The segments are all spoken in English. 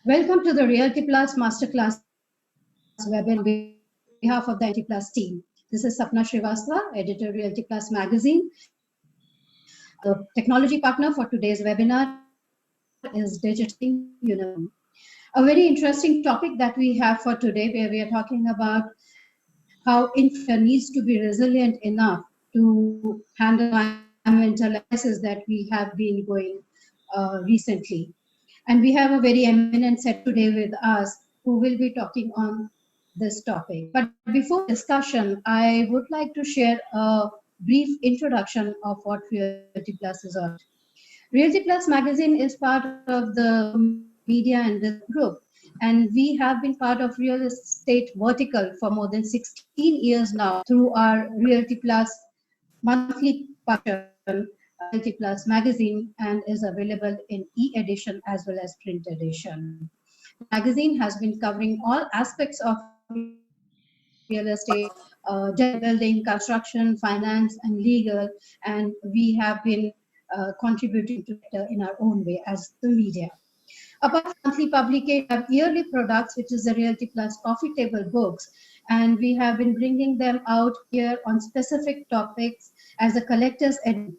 Welcome to the Realty Plus Masterclass webinar on behalf of the Realty Plus team. This is Sapna Srivastava, editor Realty Plus magazine. The technology partner for today's webinar is Digital Uniform. A very interesting topic that we have for today, where we are talking about how infrastructure needs to be resilient enough to handle environmental crises that we have been going recently. And we have a very eminent set today with us who will be talking on this topic. But before the discussion, I would like to share a brief introduction of what Realty Plus is all about. Realty Plus magazine is part of the media and business group, and we have been part of real estate vertical for more than 16 years now through our Realty Plus monthly publication, Realty Plus magazine, and is available in e-edition as well as print edition. The magazine has been covering all aspects of real estate, design, building, construction, finance, and legal, and we have been contributing to sector in our own way as the media. Apart from monthly publication, we have yearly products, which is the Realty Plus coffee table books, and we have been bringing them out here on specific topics as a collector's edition.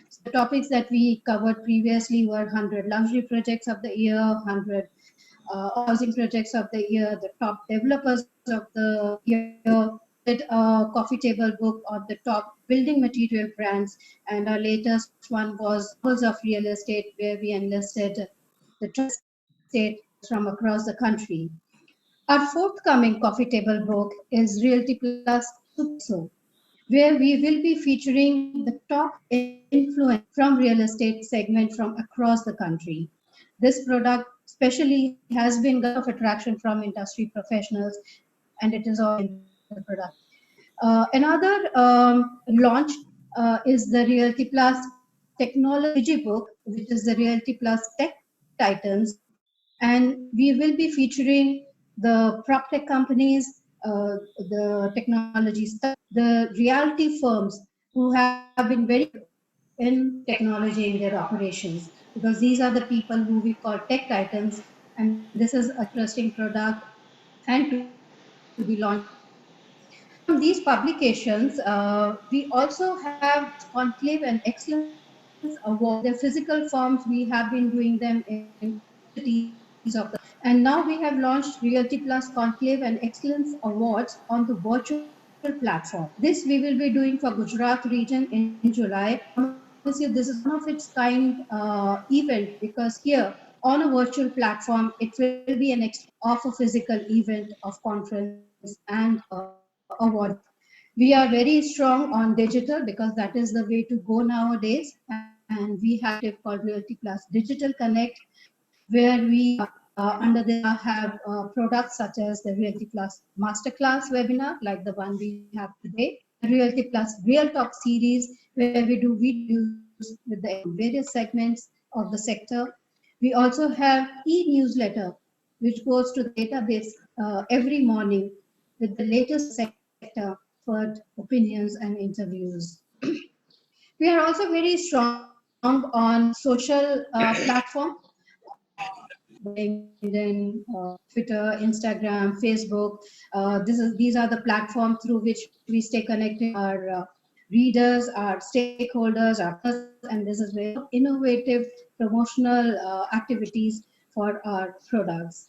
So the topics that we covered previously were 100 luxury projects of the year, 100 housing projects of the year, the top developers of the year. We did a coffee table book on the top building material brands, and our latest one was Marvels of Real Estate, where we enlisted the trusted from across the country. Our forthcoming coffee table book is Realty Plus Superso, where we will be featuring the top influence from real estate segment from across the country. This product especially has been a lot of attraction from industry professionals, and it is all in the product. Another launch is the Realty Plus Technology Book, which is the Realty Plus Tech Titans, and we will be featuring the prop tech companies, the technology the reality firms who have been very in technology in their operations, because these are the people who we call tech titans, and this is a interesting product and to be launched in the near future. Apart from these publications, we also have Conclave and Excellence Awards. They're physical forms. We have been doing them in cities of the country. And now we have launched Realty Plus Conclave and Excellence Awards on the virtual platform. This we will be doing for Gujarat region in July. I promise you, this is one of its kind event, because here on a virtual platform, it will be an of a physical event of conference and award. We are very strong on digital because that is the way to go nowadays, and we have an initiative called Realty Plus Digital Connect, where we under this have products such as the Realty Plus Masterclass webinar, like the one we have today, the Realty Plus Real Talk series, where we do videos with the various segments of the sector. We also have e-newsletter, which goes to the database every morning with the latest sector for opinions and interviews. We are also very strong on social platform, LinkedIn, Twitter, Instagram, Facebook. These are the platforms through which we stay connected with our readers, our stakeholders, our partners, and this is very innovative promotional activities for our products.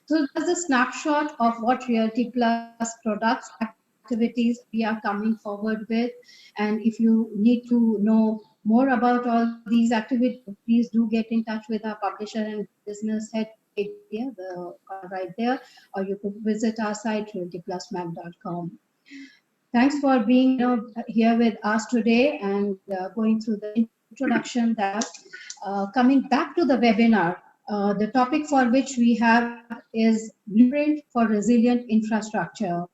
So that's a snapshot of what Realty Plus products, activities we are coming forward with. And if you need to know more about all these activities, please do get in touch with our publisher and business head here, the right there, or you could visit our site realtyplusmag.com. Thanks for being here with us today and going through the introduction there. Coming back to the webinar, the topic for which we have is Blueprint for Resilient Infrastructure.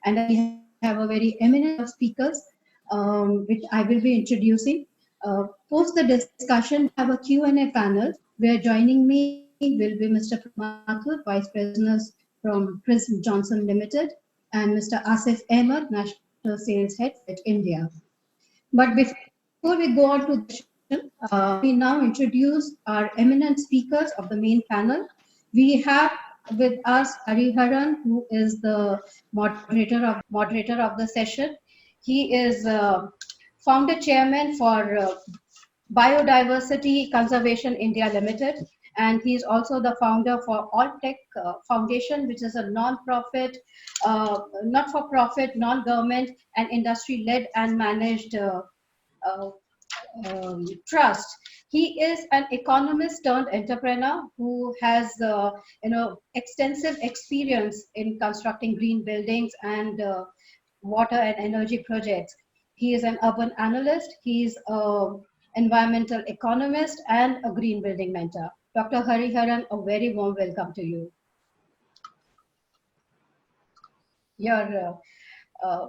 And we have a very eminent of speakers, which I will be introducing. Post the discussion, we have a Q&A panel where joining me will be Mr. Mathur, Vice President from Prism Johnson Limited, and Mr. Asif Ahmed, National Sales Head at India. But before we go on to the discussion, let me now introduce our eminent speakers of the main panel. We have with us Hariharan, who is the moderator of the session. He is founder chairman for Biodiversity Conservation India Limited, and he is also the founder for All Tech Foundation, which is a non-profit, not-for-profit, non-government, and industry-led and managed uh, trust. He is an economist turned entrepreneur who has extensive experience in constructing green buildings and water and energy projects. He is an urban analyst. He is an environmental economist and a green building mentor. Dr. Hariharan, a very warm welcome to you. Your uh,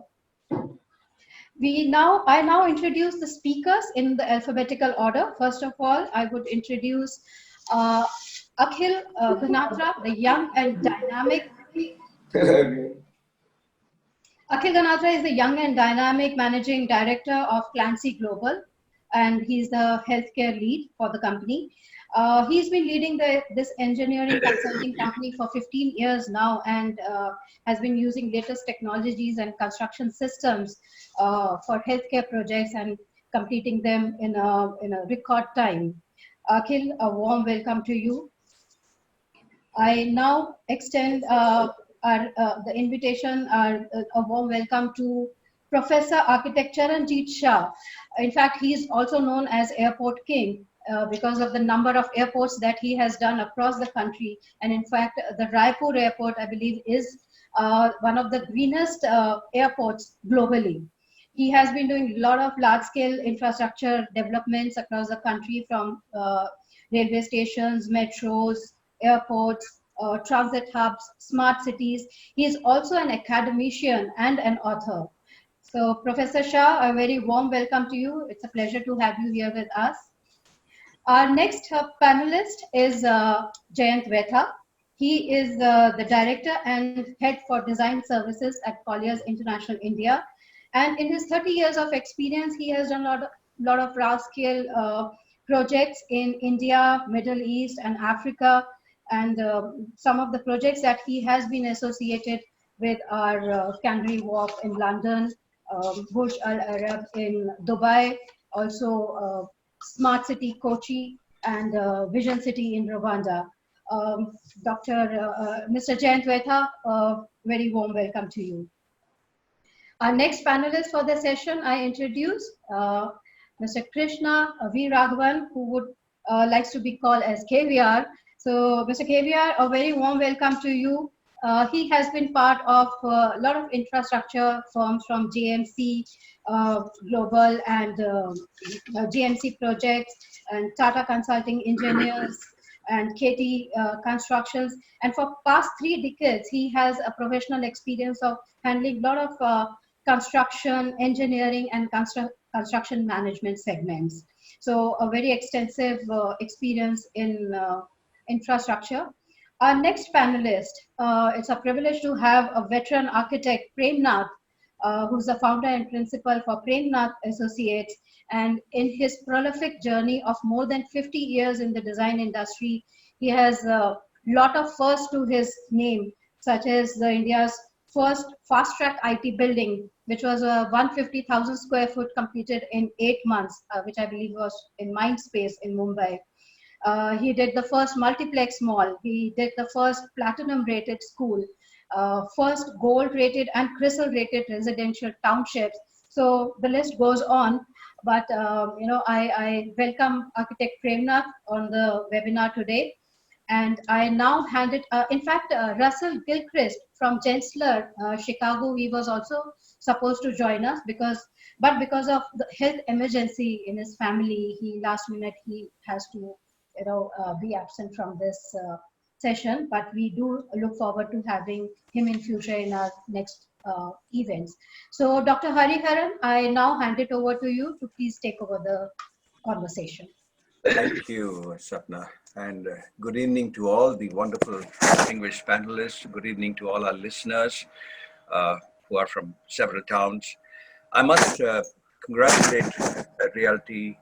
I now introduce the speakers in the alphabetical order. First of all, I would introduce uh, Akhil Ganatra, the young and dynamic. Akhil Ganatra is the young and dynamic managing director of Clancy Global, and he's the healthcare lead for the company. He's been leading this engineering consulting company for 15 years now, and has been using latest technologies and construction systems for healthcare projects and completing them in a record time. Akhil, a warm welcome to you. I now extend the invitation, a warm welcome to Professor Architect Charanjit Shah. In fact, he is also known as Airport King because of the number of airports that he has done across the country. And in fact, the Raipur airport, I believe, is one of the greenest airports globally. He has been doing a lot of large-scale infrastructure developments across the country, from railway stations, metros, airports, transit hubs, smart cities. He is also an academician and an author. So, Professor Shah, a very warm welcome to you. It's a pleasure to have you here with us. Our next panelist is Jayant Vetha. He is the director and head for design services at Colliers International India. And in his 30 years of experience, he has done a lot of large-scale projects in India, Middle East, and Africa. And some of the projects that he has been associated with are Canary Wharf in London, Burj Al Arab in Dubai, also Smart City Kochi, and Vision City in Rwanda. Mr. Jayant Vetha, very warm welcome to you. Our next panelist for the session, I introduce Mr. Krishna V. Raghavan, who would likes to be called as KVR. So, Mr. KVR, a very warm welcome to you. He has been part of a lot of infrastructure firms from JMC Global and GMC Projects and Tata Consulting Engineers and KT Constructions. And for past 3 decades, he has a professional experience of handling a lot of construction, engineering, and construction management segments. So a very extensive experience in infrastructure. Our next panelist, it's a privilege to have a veteran architect, Prem Nath, who's the founder and principal for Prem Nath Associates. And in his prolific journey of more than 50 years in the design industry, he has a lot of firsts to his name, such as India's first fast-track IT building, which was a 150,000 square foot completed in 8 months, which I believe was in Mindspace in Mumbai. He did the first multiplex mall. He did the first platinum rated school, first gold rated and CRISIL rated residential townships. So the list goes on. But I welcome Architect Prem Nath on the webinar today. And I now hand it, in fact, Russell Gilchrist from Gensler, Chicago, he was also supposed to join us, but because of the health emergency in his family, last minute he has to be absent from this session. But we do look forward to having him in future in our next events. So Dr. Hariharan, I now hand it over to you to please take over the conversation. Thank you, Sapna, and good evening to all the wonderful distinguished panelists. Good evening to all our listeners who are from several towns. I must congratulate Realty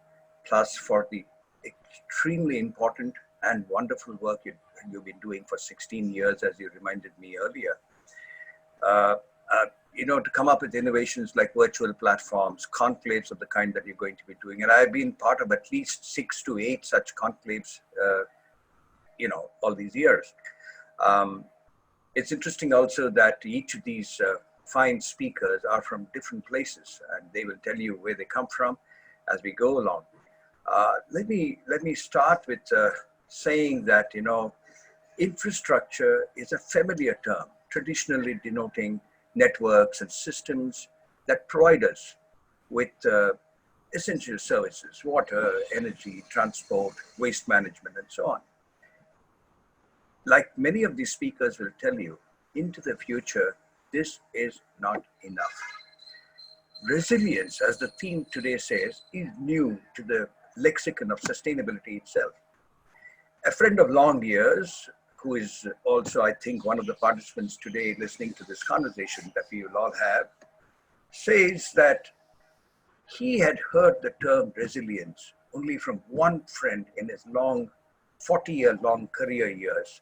Plus for the extremely important and wonderful work it you've been doing for 16 years, as you reminded me earlier. Uh, to come up with innovations like virtual platforms, conclaves of the kind that you're going to be doing. And I've been part of at least 6 to 8 such conclaves, all these years. It's interesting also that each of these fine speakers are from different places, and they will tell you where they come from as we go along. Let me start with saying that, infrastructure is a familiar term, traditionally denoting networks and systems that provide us with essential services: water, energy, transport, waste management, and so on. Like many of these speakers will tell you, into the future, this is not enough. Resilience, as the theme today says, is new to the lexicon of sustainability itself. A friend of long years, who is also, I think, one of the participants today listening to this conversation that we will all have, says that he had heard the term resilience only from one friend in his long, 40-year-long career years.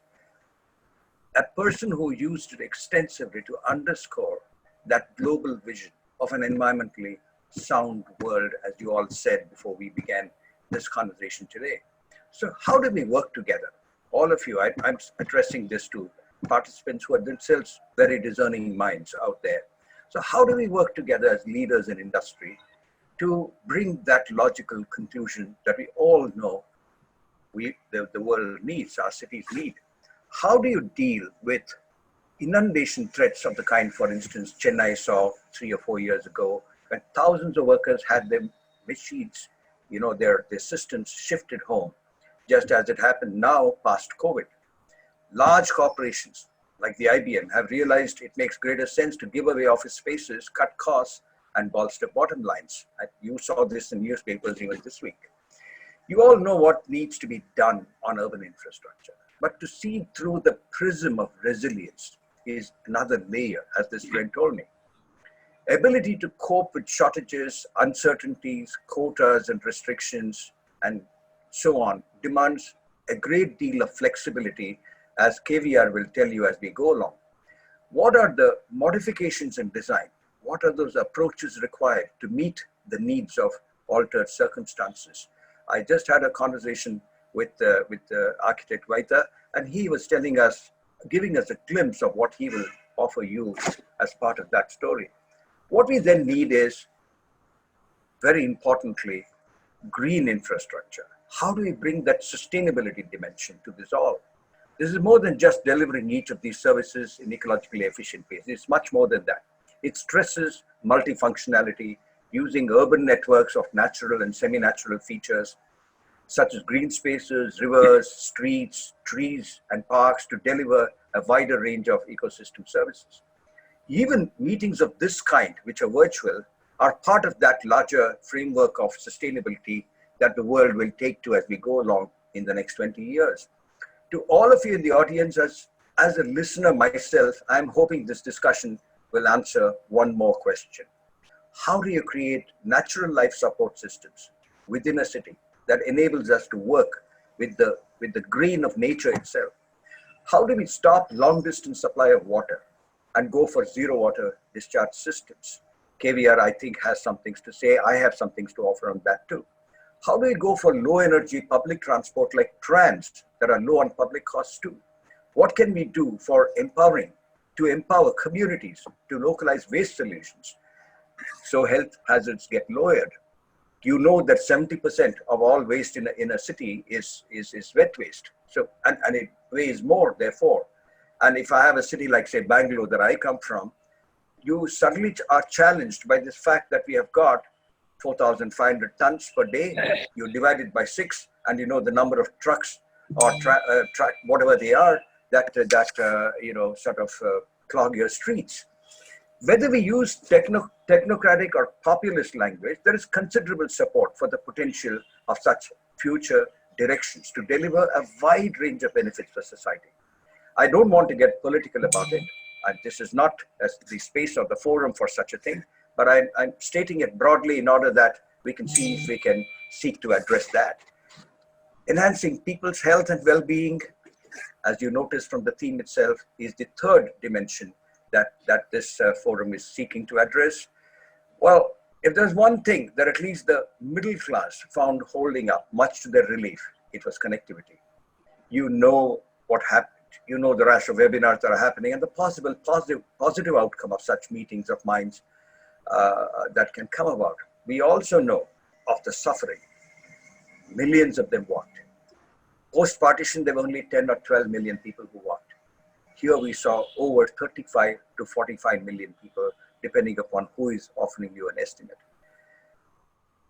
A person who used it extensively to underscore that global vision of an environmentally sound world, as you all said before we began this conversation today. So how do we work together? All of you, I'm addressing this to participants who are themselves very discerning minds out there. So how do we work together as leaders in industry to bring that logical conclusion that we all know the world needs, our cities need? How do you deal with inundation threats of the kind, for instance, Chennai saw 3 or 4 years ago, when thousands of workers had their machines, their systems shifted home, just as it happened now past COVID? Large corporations like the IBM have realized it makes greater sense to give away office spaces, cut costs, and bolster bottom lines. You saw this in newspapers even this week. You all know what needs to be done on urban infrastructure, but to see through the prism of resilience is another layer, as this friend told me. Ability to cope with shortages, uncertainties, quotas and restrictions, and so on demands a great deal of flexibility, as KVR will tell you as we go along. What are the modifications in design? What are those approaches required to meet the needs of altered circumstances? I just had a conversation with architect Vaita, and he was telling us, giving us a glimpse of what he will offer you as part of that story. What we then need is, very importantly, green infrastructure. How do we bring that sustainability dimension to this all? This is more than just delivering each of these services in ecologically efficient ways. It's much more than that. It stresses multifunctionality, using urban networks of natural and semi-natural features, such as green spaces, rivers, streets, trees, and parks, to deliver a wider range of ecosystem services. Even meetings of this kind, which are virtual, are part of that larger framework of sustainability that the world will take to as we go along in the next 20 years. To all of you in the audience, as a listener myself, I'm hoping this discussion will answer one more question. How do you create natural life support systems within a city that enables us to work with the green of nature itself? How do we stop long distance supply of water and go for zero water discharge systems? KVR, I think, has some things to say. I have some things to offer on that too. How do we go for low energy public transport like trams that are low on public costs too? What can we do for to empower communities to localize waste solutions so health hazards get lowered? You know that 70% of all waste in a city is wet waste. So, and it weighs more, therefore. And if I have a city like, say, Bangalore, that I come from, you suddenly are challenged by this fact that we have got 4,500 tons per day. You divide it by 6, and you know the number of trucks or whatever they are that clog your streets. Whether we use technocratic or populist language, there is considerable support for the potential of such future directions to deliver a wide range of benefits for society. I don't want to get political about it. This is not the space or the forum for such a thing, but I'm stating it broadly in order that we can see if we can seek to address that. Enhancing people's health and well-being as you notice from the theme itself, is the third dimension that this forum is seeking to address. Well, if there's one thing that at least the middle class found holding up, much to their relief, it was connectivity. You know what happened. You know the rash of webinars that are happening and the possible positive outcome of such meetings of minds that can come about. We also know of the suffering. Millions of them walked. Post-partition, there were only 10 or 12 million people who walked. Here we saw over 35 to 45 million people, depending upon who is offering you an estimate.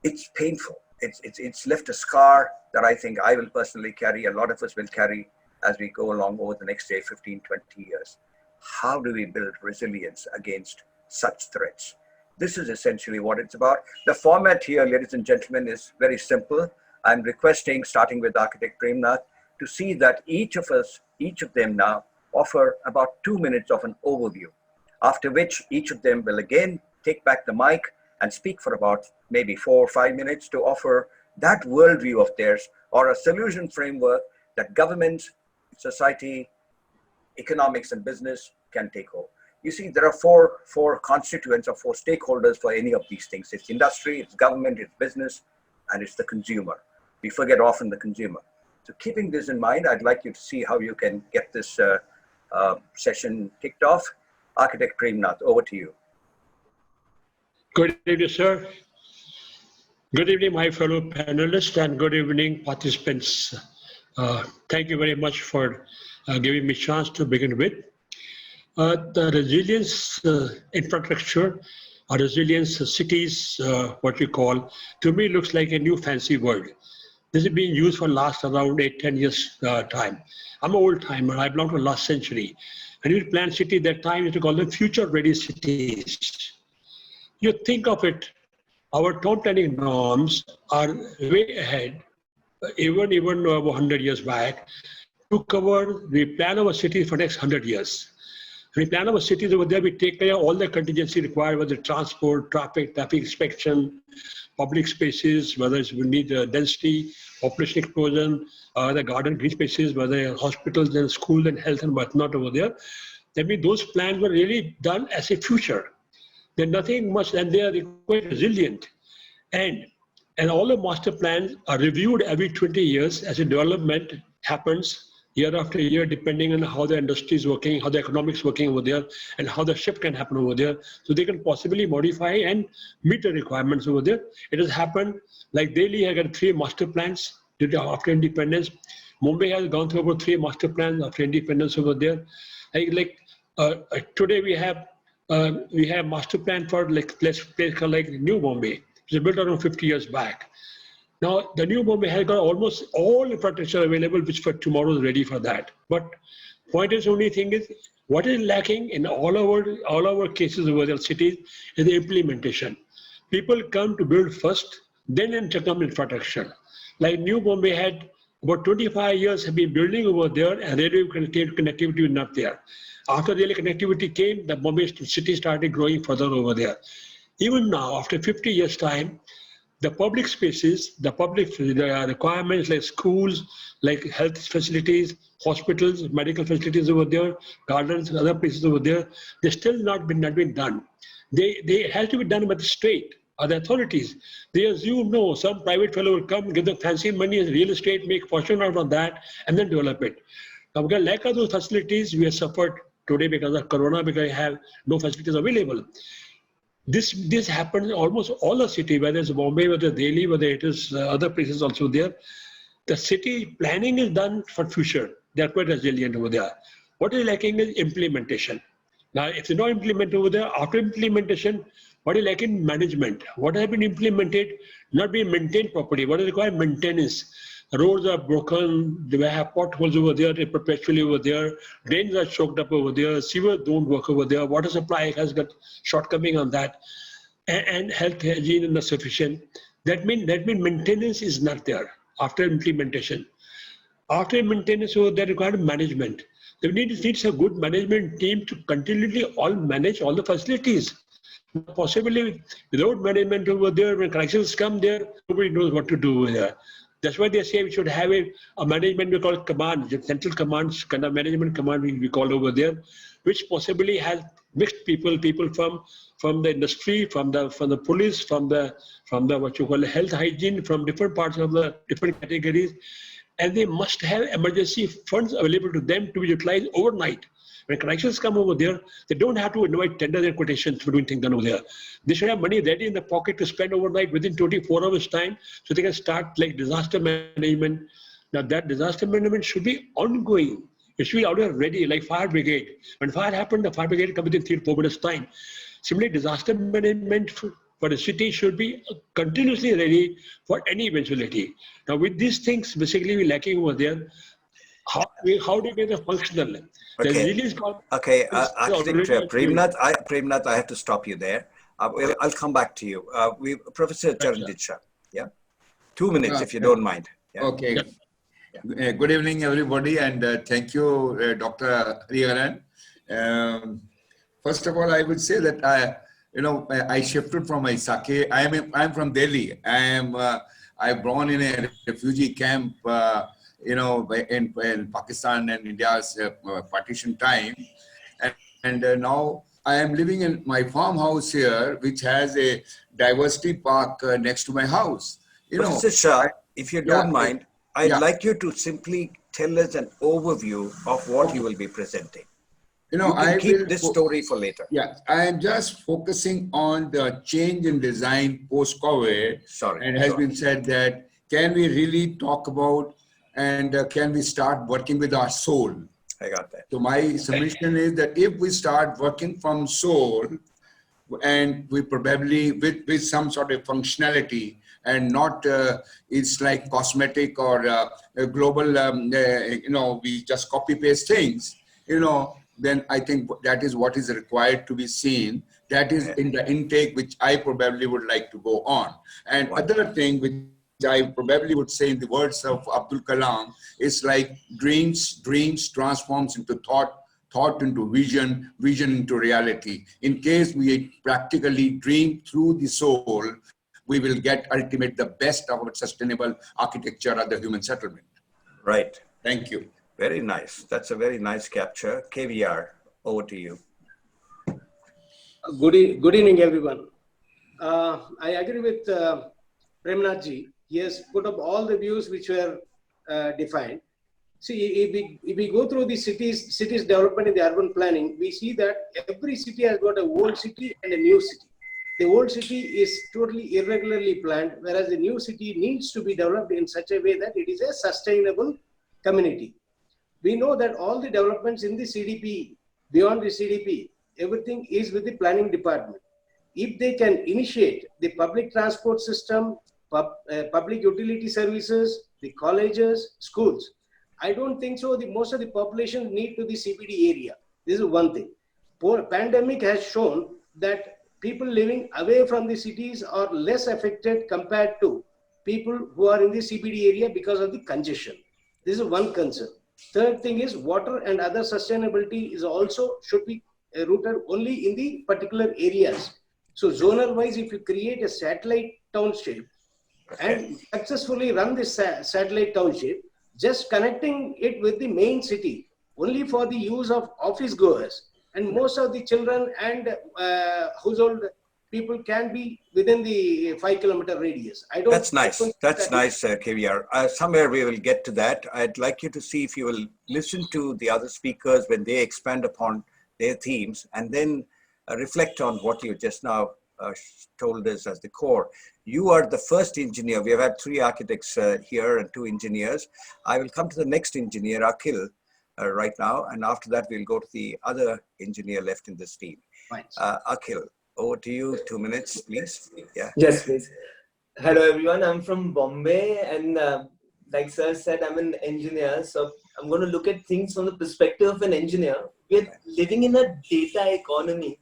It's painful. It's left a scar that I think I will personally carry, a lot of us will carry as we go along over the next, say, 15, 20 years. How do we build resilience against such threats? This is essentially what it's about. The format here, ladies and gentlemen, is very simple. I'm requesting, starting with Architect Premnath, to see that each of them now offer about 2 minutes of an overview, after which each of them will again take back the mic and speak for about maybe 4 or 5 minutes to offer that worldview of theirs or a solution framework that governments, society, economics, and business can take hold. You see, there are four constituents or 4 stakeholders for any of these things. It's industry, it's government, it's business, and it's the consumer. We forget often the consumer. So keeping this in mind, I'd like you to see how you can get this session kicked off. Architect Premnath, over to you. Good evening, sir. Good evening, my fellow panelists, and good evening, participants. Thank you very much for giving me a chance to begin with. The resilience infrastructure, or resilience cities, what we call, to me looks like a new fancy word. This is being used for last around 8-10 years time. I'm an old timer, I belong to the last century. And we plan city that time is to call them future ready cities. You think of it, our town planning norms are way ahead, even 100 years back, to cover the plan of a city for next 100 years. When we plan our cities over there, we take care of all the contingency required, whether transport, traffic inspection, public spaces, whether we need density, population explosion, the garden green spaces, whether hospitals and schools and health and whatnot over there. That means those plans were really done as a future. They're nothing much, and they are quite resilient. And all the master plans are reviewed every 20 years as a development happens year after year, depending on how the industry is working, how the economics is working over there, and how the shift can happen over there. So they can possibly modify and meet the requirements over there. It has happened, like Delhi has got 3 master plans after independence. Mumbai has gone through about 3 master plans after independence over there. Today we have master plan for like place called like New Bombay, which was built around 50 years back. Now, the New Bombay has got almost all infrastructure available, which for tomorrow is ready for that. But point is, only thing is, what is lacking in all our cases over the cities is the implementation. People come to build first, then enter come infrastructure. Like New Bombay had about 25 years have been building over there, and radio connectivity was not there. After rail connectivity came, the Bombay city started growing further over there. Even now, after 50 years' time, the public spaces, the requirements like schools, like health facilities, hospitals, medical facilities over there, gardens, other places over there, they're still not been done. They have to be done by the state or the authorities. They assume, no, some private fellow will come, give them fancy money as real estate, make fortune out of that, and then develop it. Now, because lack of those facilities, we have suffered today because of Corona, because we have no facilities available. This happens in almost all the city, whether it's Bombay, whether it's Delhi, whether it is other places also there. The city planning is done for future. They're quite resilient over there. What is lacking is implementation. Now, if it's not implemented over there, after implementation, what is lacking? Management. What has been implemented, not being maintained properly. What is required? Maintenance. Roads are broken, they have potholes over there, they're perpetually over there, drains are choked up over there, sewers don't work over there, water supply has got shortcoming on that, and health hygiene is not sufficient. That means maintenance is not there after implementation. After maintenance over there required management. They needs a good management team to continually all manage all the facilities. Possibly without management over there, when crises come there, nobody knows what to do over there. That's why they say we should have a management we call command, the central commands, kind of management command we call over there, which possibly has mixed people from the industry, from the police, from the what you call health hygiene, from different parts of the different categories, and they must have emergency funds available to them to be utilized overnight. When crises come over there, they don't have to invite tenders and quotations for doing things done over there. They should have money ready in the pocket to spend overnight within 24 hours time, so they can start like disaster management. Now that disaster management should be ongoing. It should be out there ready, like fire brigade. When fire happened, the fire brigade comes within 3 to 4 minutes time. Similarly, disaster management for the city should be continuously ready for any eventuality. Now with these things basically we're lacking over there. How do you make it functional? Okay. Okay, Architect Premnath, I have to stop you there. I'll come back to you. Professor Charanjit Shah. Yeah, 2 minutes if you don't mind. Yeah. Okay. Yeah. Good evening, everybody, and thank you, Dr. Hariharan. First of all, I would say that I shifted from my Sake. I'm from Delhi. I born in a refugee camp. In Pakistan and India's partition time. And now I am living in my farmhouse here, which has a diversity park next to my house. Professor Shah, if you don't mind, I'd like you to simply tell us an overview of what you will be presenting. I keep this story for later. Yeah, I am just focusing on the change in design post-COVID. Sorry. And it has been said that, can we really talk about and can we start working with our soul? I got that. So my submission is that if we start working from soul, and we probably with some sort of functionality, and not it's like cosmetic or a global, we just copy paste things, then I think that is what is required to be seen. That is in the intake, which I probably would like to go on. And other thing which I probably would say in the words of Abdul Kalam, is like dreams transforms into thought into vision into reality. In case we practically dream through the soul, we will get ultimate the best of our sustainable architecture of the human settlement. Right. Thank you. Very nice. That's a very nice capture. KVR, over to you. Good evening, everyone. I agree with Premnath ji. He has put up all the views which were defined. See, if we go through the cities development in the urban planning, we see that every city has got a old city and a new city. The old city is totally irregularly planned, whereas the new city needs to be developed in such a way that it is a sustainable community. We know that all the developments in the CDP, beyond the CDP, everything is with the planning department. If they can initiate the public transport system, public utility services, the colleges, schools, I don't think so. Most of the population need to the CBD area. This is one thing. Pandemic has shown that people living away from the cities are less affected compared to people who are in the CBD area because of the congestion. This is one concern. Third thing is water and other sustainability is also should be rooted only in the particular areas. So zonal wise, if you create a satellite township and successfully run this satellite township, just connecting it with the main city only for the use of office goers, and most of the children and household people can be within the 5-kilometer radius. That's nice. That's nice, KVR. Somewhere we will get to that. I'd like you to see if you will listen to the other speakers when they expand upon their themes, and then reflect on what you just now told us as the core. You are the first engineer. We have had 3 architects here and 2 engineers. I will come to the next engineer, Akhil, right now. And after that, we'll go to the other engineer left in this team. Right. Akhil, over to you. 2 minutes, please. Yeah. Yes, please. Hello, everyone. I'm from Bombay. And like Sir said, I'm an engineer. So I'm going to look at things from the perspective of an engineer. We're living in a data economy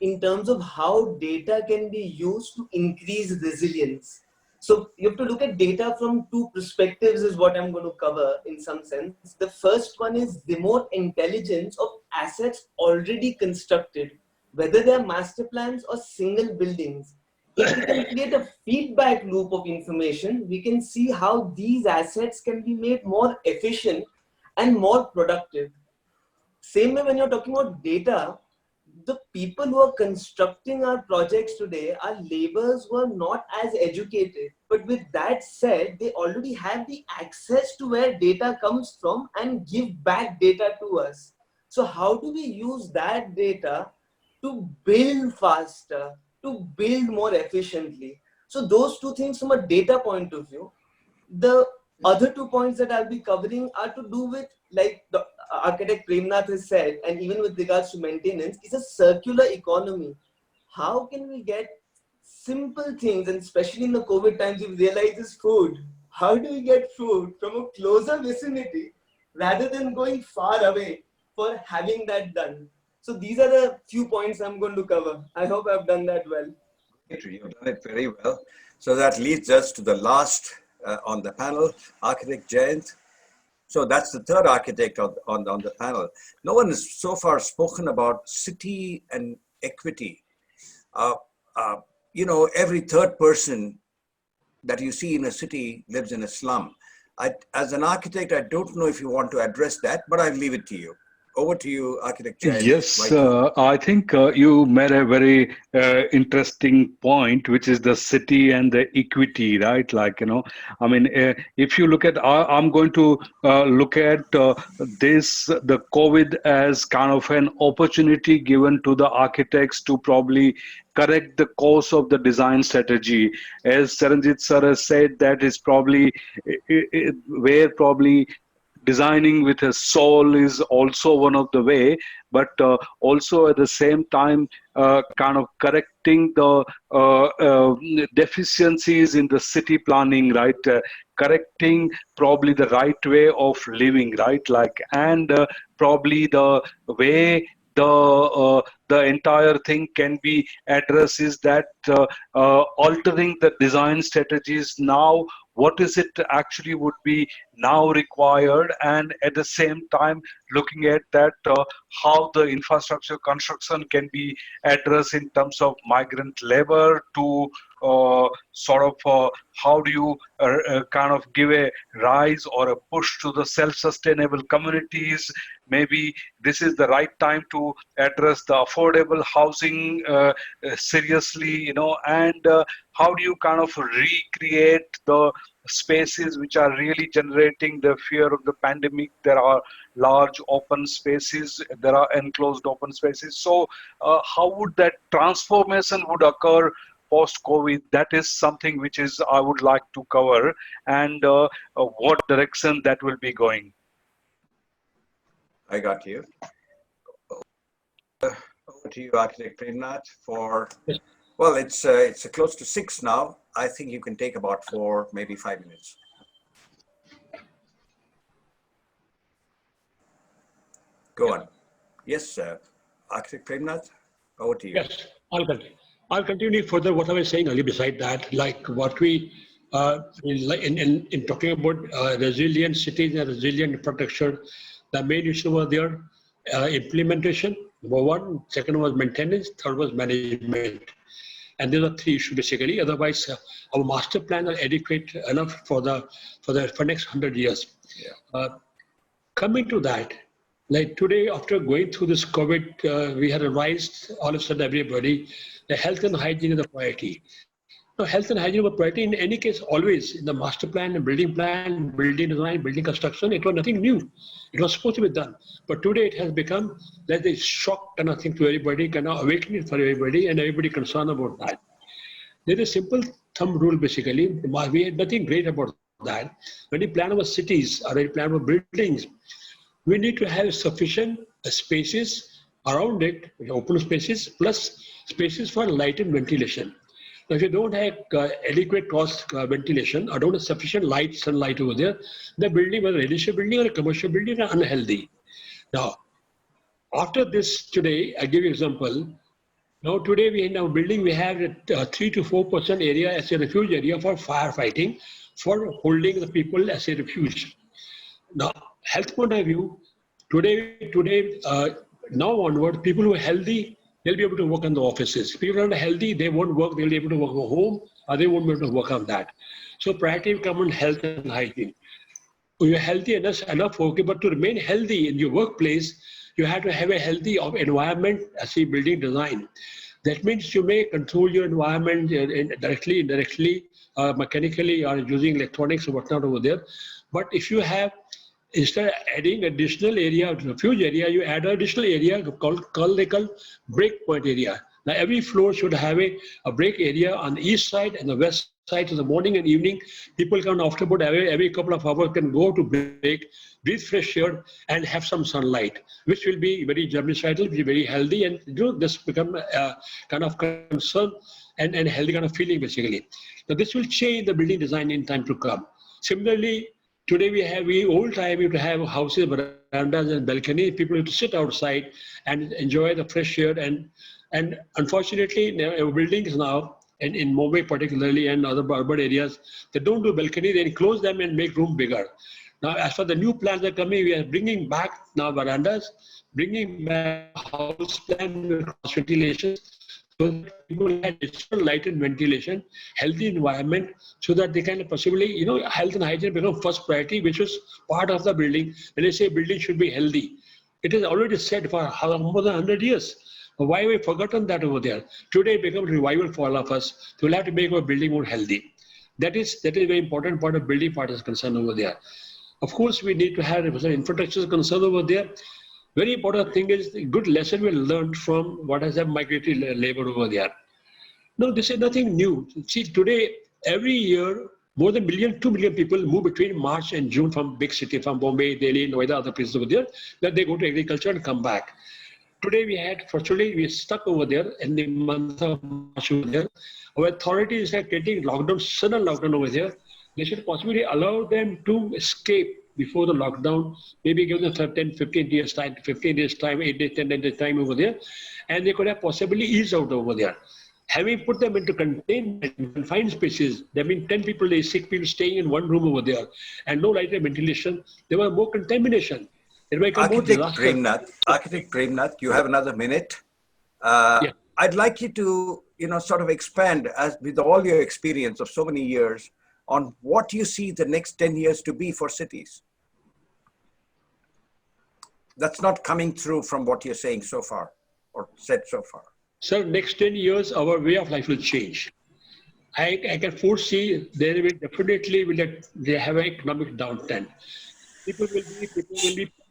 in terms of how data can be used to increase resilience. So you have to look at data from 2 perspectives is what I'm going to cover in some sense. The first one is remote intelligence of assets already constructed, whether they are master plans or single buildings, if we can create a feedback loop of information, we can see how these assets can be made more efficient and more productive. Same way when you're talking about data, the people who are constructing our projects today are laborers who are not as educated. But with that said, they already have the access to where data comes from and give back data to us. So how do we use that data to build faster, to build more efficiently? So those two things from a data point of view. The other 2 points that I'll be covering are to do with, like the architect Premnath has said, and even with regards to maintenance, is a circular economy. How can we get simple things, and especially in the COVID times, we've realized is food. How do we get food from a closer vicinity rather than going far away for having that done? So these are the few points I'm going to cover. I hope I've done that well. You've done it very well. So that leads us to the last on the panel, Architect Jayant. So that's the third architect on the panel. No one has so far spoken about city and equity. You know, every third person that you see in a city lives in a slum. As an architect, I don't know if you want to address that, but I'll leave it to you. Over to you, Architect Jayant. Yes, I think you made a very interesting point, which is the city and the equity, right? Like, you know, I mean, if you look at, I'm going to look at the COVID as kind of an opportunity given to the architects to probably correct the course of the design strategy. As Saranjit sir has said, that is probably where probably designing with a soul is also one of the way, but also at the same time kind of correcting the deficiencies in the city planning, right? Correcting probably the right way of living, right? Like, and probably the way the entire thing can be addressed is that altering the design strategies now. What is it actually would be now required, and at the same time looking at that how the infrastructure construction can be addressed in terms of migrant labor to sort of how do you kind of give a rise or a push to the self-sustainable communities. Maybe this is the right time to address the affordable housing seriously, you know, and how do you kind of recreate the spaces which are really generating the fear of the pandemic. There are large open spaces, there are enclosed open spaces. So how would that transformation would occur post-COVID? That is something which is I would like to cover, and what direction that will be going. I got you. Over to you, Architect Premnath, for, well, it's close to 6 now. I think you can take about 4, maybe 5 minutes. Go on. Yes, Architect Premnath, over to you. Yes, I'll continue further what I was saying earlier. Beside that, like what we in talking about resilient cities and resilient infrastructure, the main issue was there implementation. Number one, second was maintenance, third was management. And these are 3 issues basically. Otherwise, our master plan are adequate enough for next 100 years. Yeah. Coming to that, like today, after going through this COVID, we had realized all of a sudden everybody, the health and hygiene is a priority. Now, health and hygiene was a priority in any case, always in the master plan, and building design, building construction. It was nothing new. It was supposed to be done. But today it has become like a shock kind of thing to everybody, kind of awakening for everybody, and everybody concerned about that. There is a simple thumb rule basically. We had nothing great about that. When you plan our cities or when you plan our buildings, we need to have sufficient spaces around it, open spaces, plus spaces for light and ventilation. Now, if you don't have adequate cross ventilation or don't have sufficient light, sunlight over there, the building, whether a residential building or a commercial building, are unhealthy. Now, after this today, I'll give you an example. Now, today we in our building, we have a 3 to 4% area as a refuge area for firefighting, for holding the people as a refuge. Now, health point of view, today, now onward, people who are healthy they'll be able to work on the offices. People are healthy, they won't work, they'll be able to work from home, or they won't be able to work on that. So priority will come on health and hygiene. You're healthy enough, okay, but to remain healthy in your workplace, you have to have a healthy environment as a building design. That means you may control your environment directly, indirectly, mechanically, or using electronics or whatnot over there. But if you have, instead of adding additional area, refuge area, you add an additional area called break point area. Now every floor should have a break area on the east side and the west side. In the morning and evening, people can afterward every couple of hours can go to break, breathe fresh air, and have some sunlight, which will be very germicidal, be very healthy, and this become a kind of concern and healthy kind of feeling basically. Now this will change the building design in time to come. Similarly, today old time we used to have houses, verandas, and balconies. People used to sit outside and enjoy the fresh air. And unfortunately, buildings now, and in Mumbai particularly and other urban areas, they don't do balcony. They enclose them and make room bigger. Now, as for the new plans that are coming, we are bringing back now verandas, bringing back house plan with cross ventilation, so that people have additional light and ventilation, healthy environment, so that they can possibly, health and hygiene become first priority, which is part of the building. When they say building should be healthy, it is already said for more than 100 years. Why have we forgotten that over there? Today it becomes revival for all of us. So we'll have to make our building more healthy. That is a very important part of building part is concerned over there. Of course, we need to have infrastructure concern over there. Very important thing is the good lesson we learned from what has happened migratory labor over there. No, this is nothing new. See, today, every year, more than 2 million people move between March and June from big city, from Bombay, Delhi, Noida, other places over there. Then they go to agriculture and come back. Today fortunately, we stuck over there in the month of March over there. Our authorities are getting lockdown, sudden lockdown over there. They should possibly allow them to escape before the lockdown, maybe give them 10, 15 days time, 8 days, 10 days time over there. And they could have possibly eased out over there. Having put them into confined spaces, there have been 10 people, 6 people staying in one room over there, and no light and ventilation, there was more contamination. Architect Premnath, you have another minute. Yeah. I'd like you to, sort of expand as with all your experience of so many years on what you see the next 10 years to be for cities. That's not coming through from what you're saying so far or said so far. Sir, next 10 years, our way of life will change. I can foresee there will definitely they have an economic downturn. People will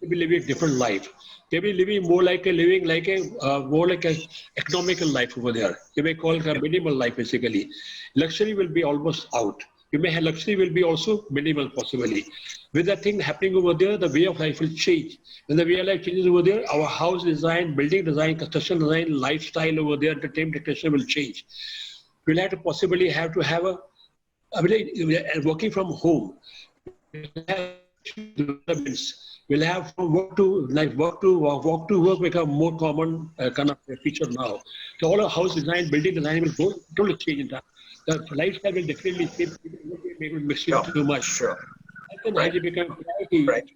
be living a different life. They will be living more like a economical life over there. You may call it a minimal life basically. Luxury will be almost out. You may have luxury will be also minimal possibly. With that thing happening over there, the way of life will change. When the way of life changes over there, our house design, building design, construction design, lifestyle over there, entertainment technician will change. We'll have to possibly have working from home. Will have from walk to work become more common kind of feature now. So all our house design, building design will go totally change in that. The lifestyle will definitely change. People will mix it too much. Sure. Right. Right.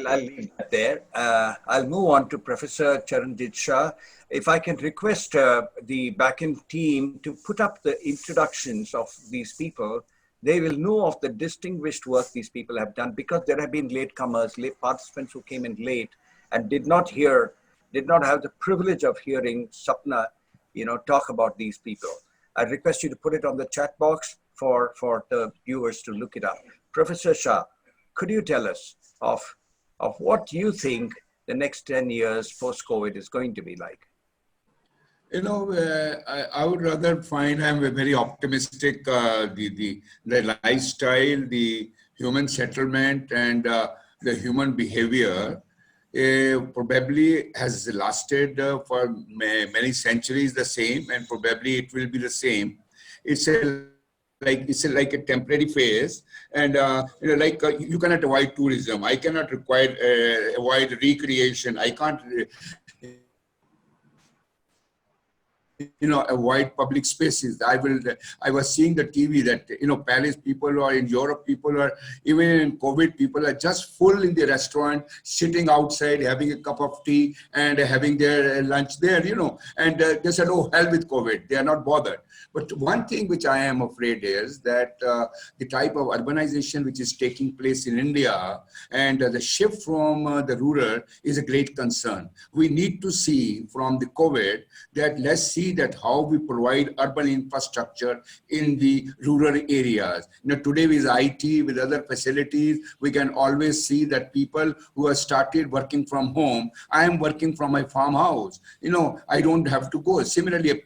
I'll leave that there. I'll move on to Professor Charanjit Shah. If I can request the backend team to put up the introductions of these people, they will know of the distinguished work these people have done, because there have been latecomers, late participants who came in late and did not have the privilege of hearing Sapna, talk about these people. I request you to put it on the chat box for the viewers to look it up. Professor Shah, could you tell us of what you think the next 10 years post-COVID is going to be like? I would rather find I'm very optimistic. The lifestyle, the human settlement, and the human behavior probably has lasted for many centuries the same, and probably it will be the same. It's like a temporary phase, and you cannot avoid tourism. I cannot avoid recreation. I can't avoid public spaces. I was seeing the TV that, Paris people or in Europe people are, even in COVID, people are just full in the restaurant, sitting outside, having a cup of tea and having their lunch there, and they said, oh, hell with COVID. They are not bothered. But one thing which I am afraid is that the type of urbanization which is taking place in India and the shift from the rural is a great concern. We need to see from the COVID that let's see that how we provide urban infrastructure in the rural areas. Today with IT, with other facilities, we can always see that people who have started working from home, I am working from my farmhouse. I don't have to go. Similarly,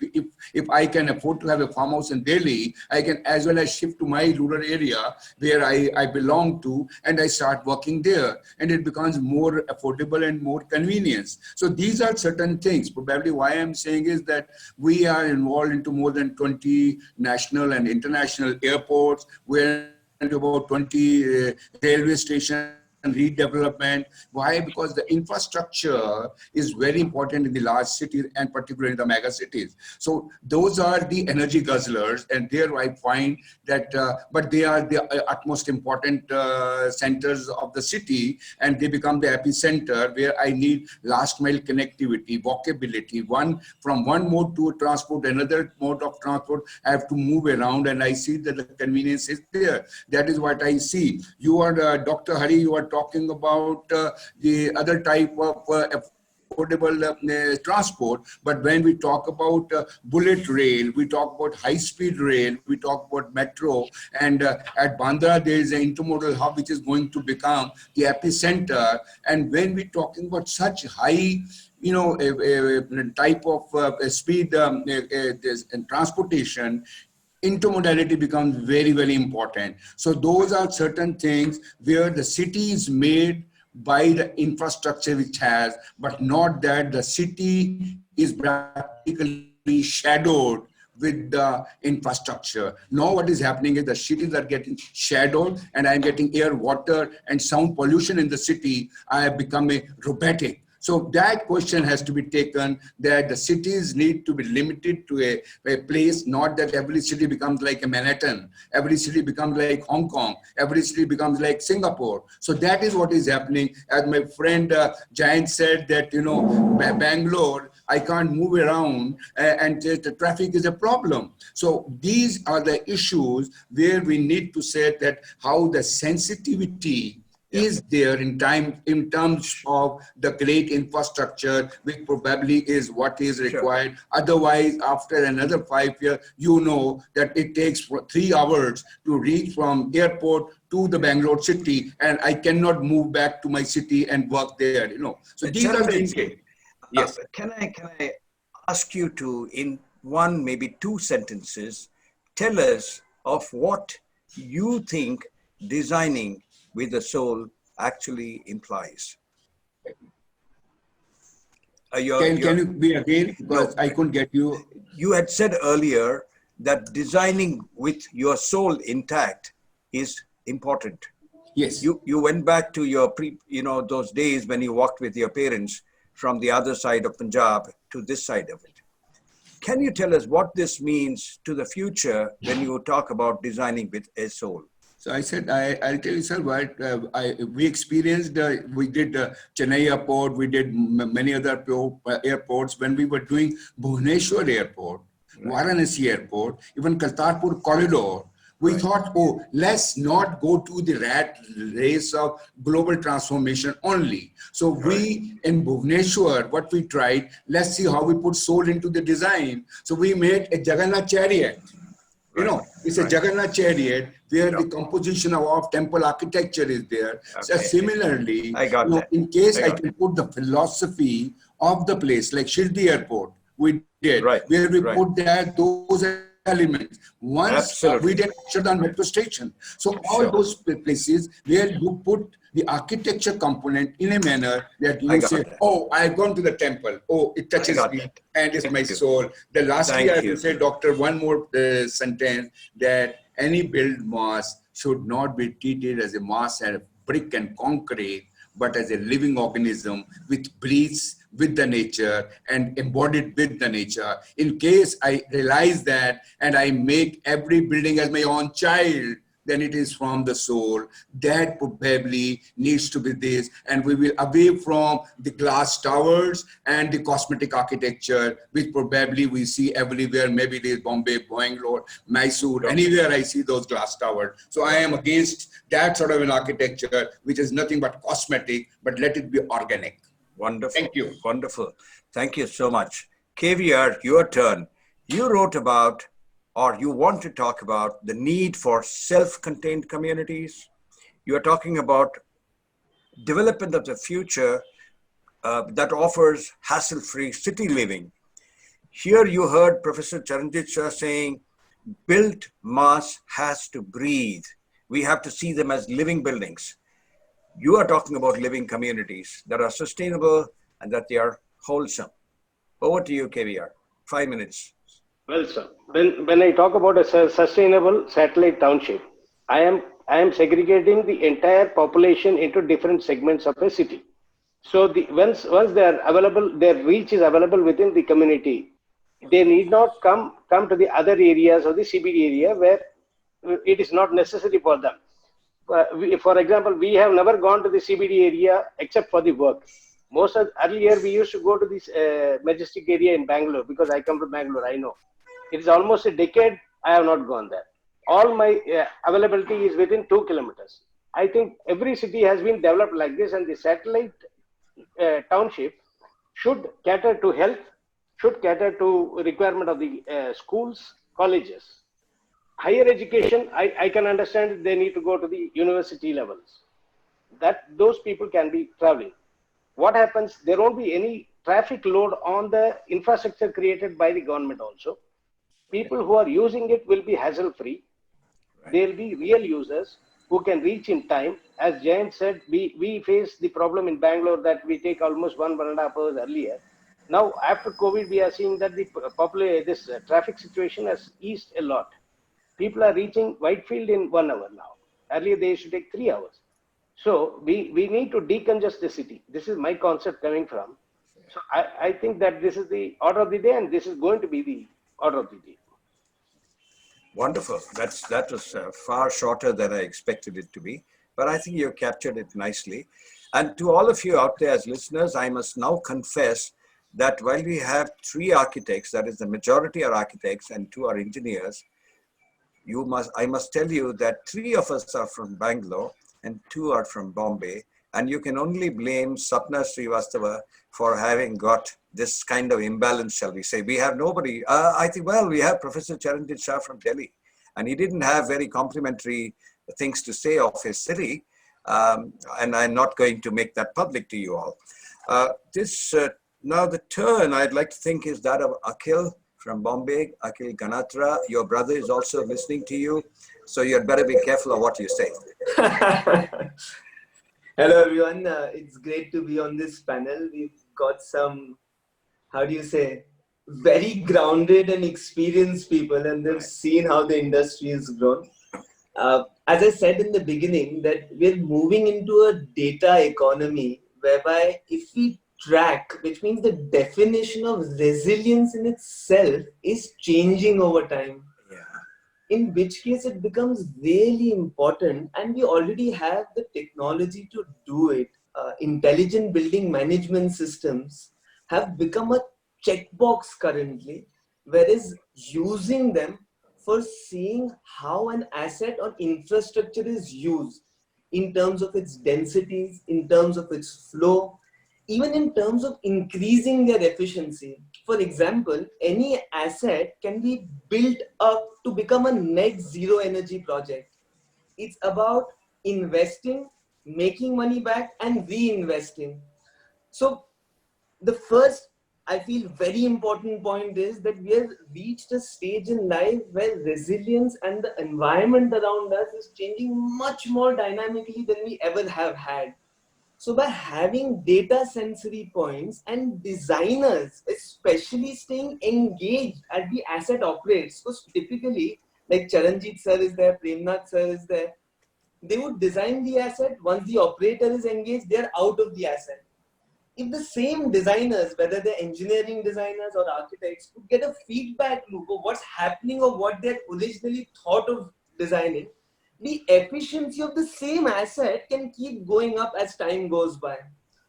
if I can afford to have a farmhouse in Delhi, I can as well as shift to my rural area where I belong to, and I start working there, and it becomes more affordable and more convenience. So these are certain things. Probably why I'm saying is that we are involved into more than 20 national and international airports. We're into about 20 railway stations redevelopment. Why? Because the infrastructure is very important in the large cities and particularly in the mega cities. So those are the energy guzzlers, and there I find that, but they are the utmost important centers of the city, and they become the epicenter where I need last mile connectivity, walkability, from one mode to transport, another mode of transport, I have to move around, and I see that the convenience is there. That is what I see. You are, Dr. Hari, you are talking about the other type of affordable transport, but when we talk about bullet rail, we talk about high-speed rail, we talk about metro, and at Bandra there is an intermodal hub which is going to become the epicenter. And when we're talking about such high type of speed and transportation, intermodality becomes very, very important. So those are certain things where the city is made by the infrastructure which has, but not that the city is practically shadowed with the infrastructure. Now what is happening is the cities are getting shadowed, and I'm getting air, water, and sound pollution in the city. I have become a robotic. So that question has to be taken, that the cities need to be limited to a place, not that every city becomes like a Manhattan, every city becomes like Hong Kong, every city becomes like Singapore. So that is what is happening. As my friend Jayant said that, Bangalore, I can't move around and the traffic is a problem. So these are the issues where we need to say that how the sensitivity is there in terms of the great infrastructure, which probably is what is required. Sure. Otherwise, after another 5 years, that it takes 3 hours to reach from airport to the Bangalore city, and I cannot move back to my city and work there. So these are the things. Yes. Can I ask you to, in one, maybe 2 sentences, tell us of what you think designing with the soul actually implies? Can you be again? Because I couldn't get you. You had said earlier that designing with your soul intact is important. Yes. You went back to your those days when you walked with your parents from the other side of Punjab to this side of it. Can you tell us what this means to the future when you talk about designing with a soul? So I said, I'll tell you, sir, what we experienced. We did Chennai airport, we did many other airports. When we were doing Bhubaneswar airport, Varanasi airport, even Kartarpur corridor, we thought, let's not go to the rat race of global transformation only. So we, in Bhubaneswar, what we tried, let's see how we put soul into the design. So we made a Jagannath chariot. It's a Jagannath chariot where the composition of temple architecture is there. Okay. So similarly, in case I can put the philosophy of the place, like Shirdi Airport, we did, where we put those elements. Once we did Akshardhan metro station. So all those places where you put the architecture component in a manner that you say, I've gone to the temple. It touches me and it's my soul. The lastly, I will say, Doctor, one more sentence, that any built mass should not be treated as a mass and brick and concrete, but as a living organism which breathes with the nature and embodied with the nature. In case I realize that and I make every building as my own child, then it is from the soul. That probably needs to be this, and we will away from the glass towers and the cosmetic architecture, which probably we see everywhere. Maybe it is Bombay, Bangalore, Mysore, anywhere I see those glass towers. So I am against that sort of an architecture, which is nothing but cosmetic, but let it be organic. Wonderful. Thank you. Wonderful. Thank you so much. KVR, your turn. You wrote about, or you want to talk about, the need for self-contained communities. You are talking about development of the future that offers hassle-free city living. Here you heard Professor Charanjit Shah saying, built mass has to breathe. We have to see them as living buildings. You are talking about living communities that are sustainable and that they are wholesome. Over to you, KVR. 5 minutes. Well, sir, when I talk about a sustainable satellite township, I am segregating the entire population into different segments of a city. So once they are available, their reach is available within the community. They need not come to the other areas of the CBD area where it is not necessary for them. For example, we have never gone to the CBD area except for the work. Earlier we used to go to this Majestic area in Bangalore, because I come from Bangalore, I know. It is almost a decade I have not gone there. All my availability is within 2 kilometers. I think every city has been developed like this, and the satellite township should cater to health, should cater to requirement of the schools, colleges. Higher education, I can understand they need to go to the university levels. That those people can be traveling. What happens? There won't be any traffic load on the infrastructure created by the government also. People who are using it will be hassle-free. They'll be real users who can reach in time. As Jayant said, we face the problem in Bangalore that we take almost 1.5 hours earlier. Now, after COVID, we are seeing that this traffic situation has eased a lot. People are reaching Whitefield in 1 hour now. Earlier, they used to take 3 hours. So we need to decongest the city. This is my concept coming from. So I think that this is the order of the day, and this is going to be the order of the day. Wonderful. That was far shorter than I expected it to be, but I think you captured it nicely. And to all of you out there as listeners, I must now confess that while we have 3 architects, that is the majority are architects and 2 are engineers, I must tell you that 3 of us are from Bangalore and 2 are from Bombay. And you can only blame Sapna Srivastava for having got this kind of imbalance, shall we say. We have nobody. I think, well, we have Professor Charanjit Shah from Delhi, and he didn't have very complimentary things to say of his city. And I'm not going to make that public to you all. Now the turn I'd like to think is that of Akhil from Bombay, Akhil Ganatra. Your brother is also listening to you, so you'd better be careful of what you say. Hello everyone, it's great to be on this panel. We've got some, very grounded and experienced people, and they've seen how the industry has grown. As I said in the beginning, that we're moving into a data economy whereby if we track, which means the definition of resilience in itself is changing over time. In which case it becomes really important, and we already have the technology to do it. Intelligent building management systems have become a checkbox currently, whereas using them for seeing how an asset or infrastructure is used in terms of its densities, in terms of its flow, even in terms of increasing their efficiency. For example, any asset can be built up to become a net zero energy project. It's about investing, making money back, and reinvesting. So the first, I feel, very important point is that we have reached a stage in life where resilience and the environment around us is changing much more dynamically than we ever have had. So by having data sensory points and designers especially staying engaged as the asset operates, because typically like Charanjit sir is there, Premnath sir is there, they would design the asset. Once the operator is engaged, they're out of the asset. If the same designers, whether they're engineering designers or architects, could get a feedback loop of what's happening or what they had originally thought of designing, the efficiency of the same asset can keep going up as time goes by.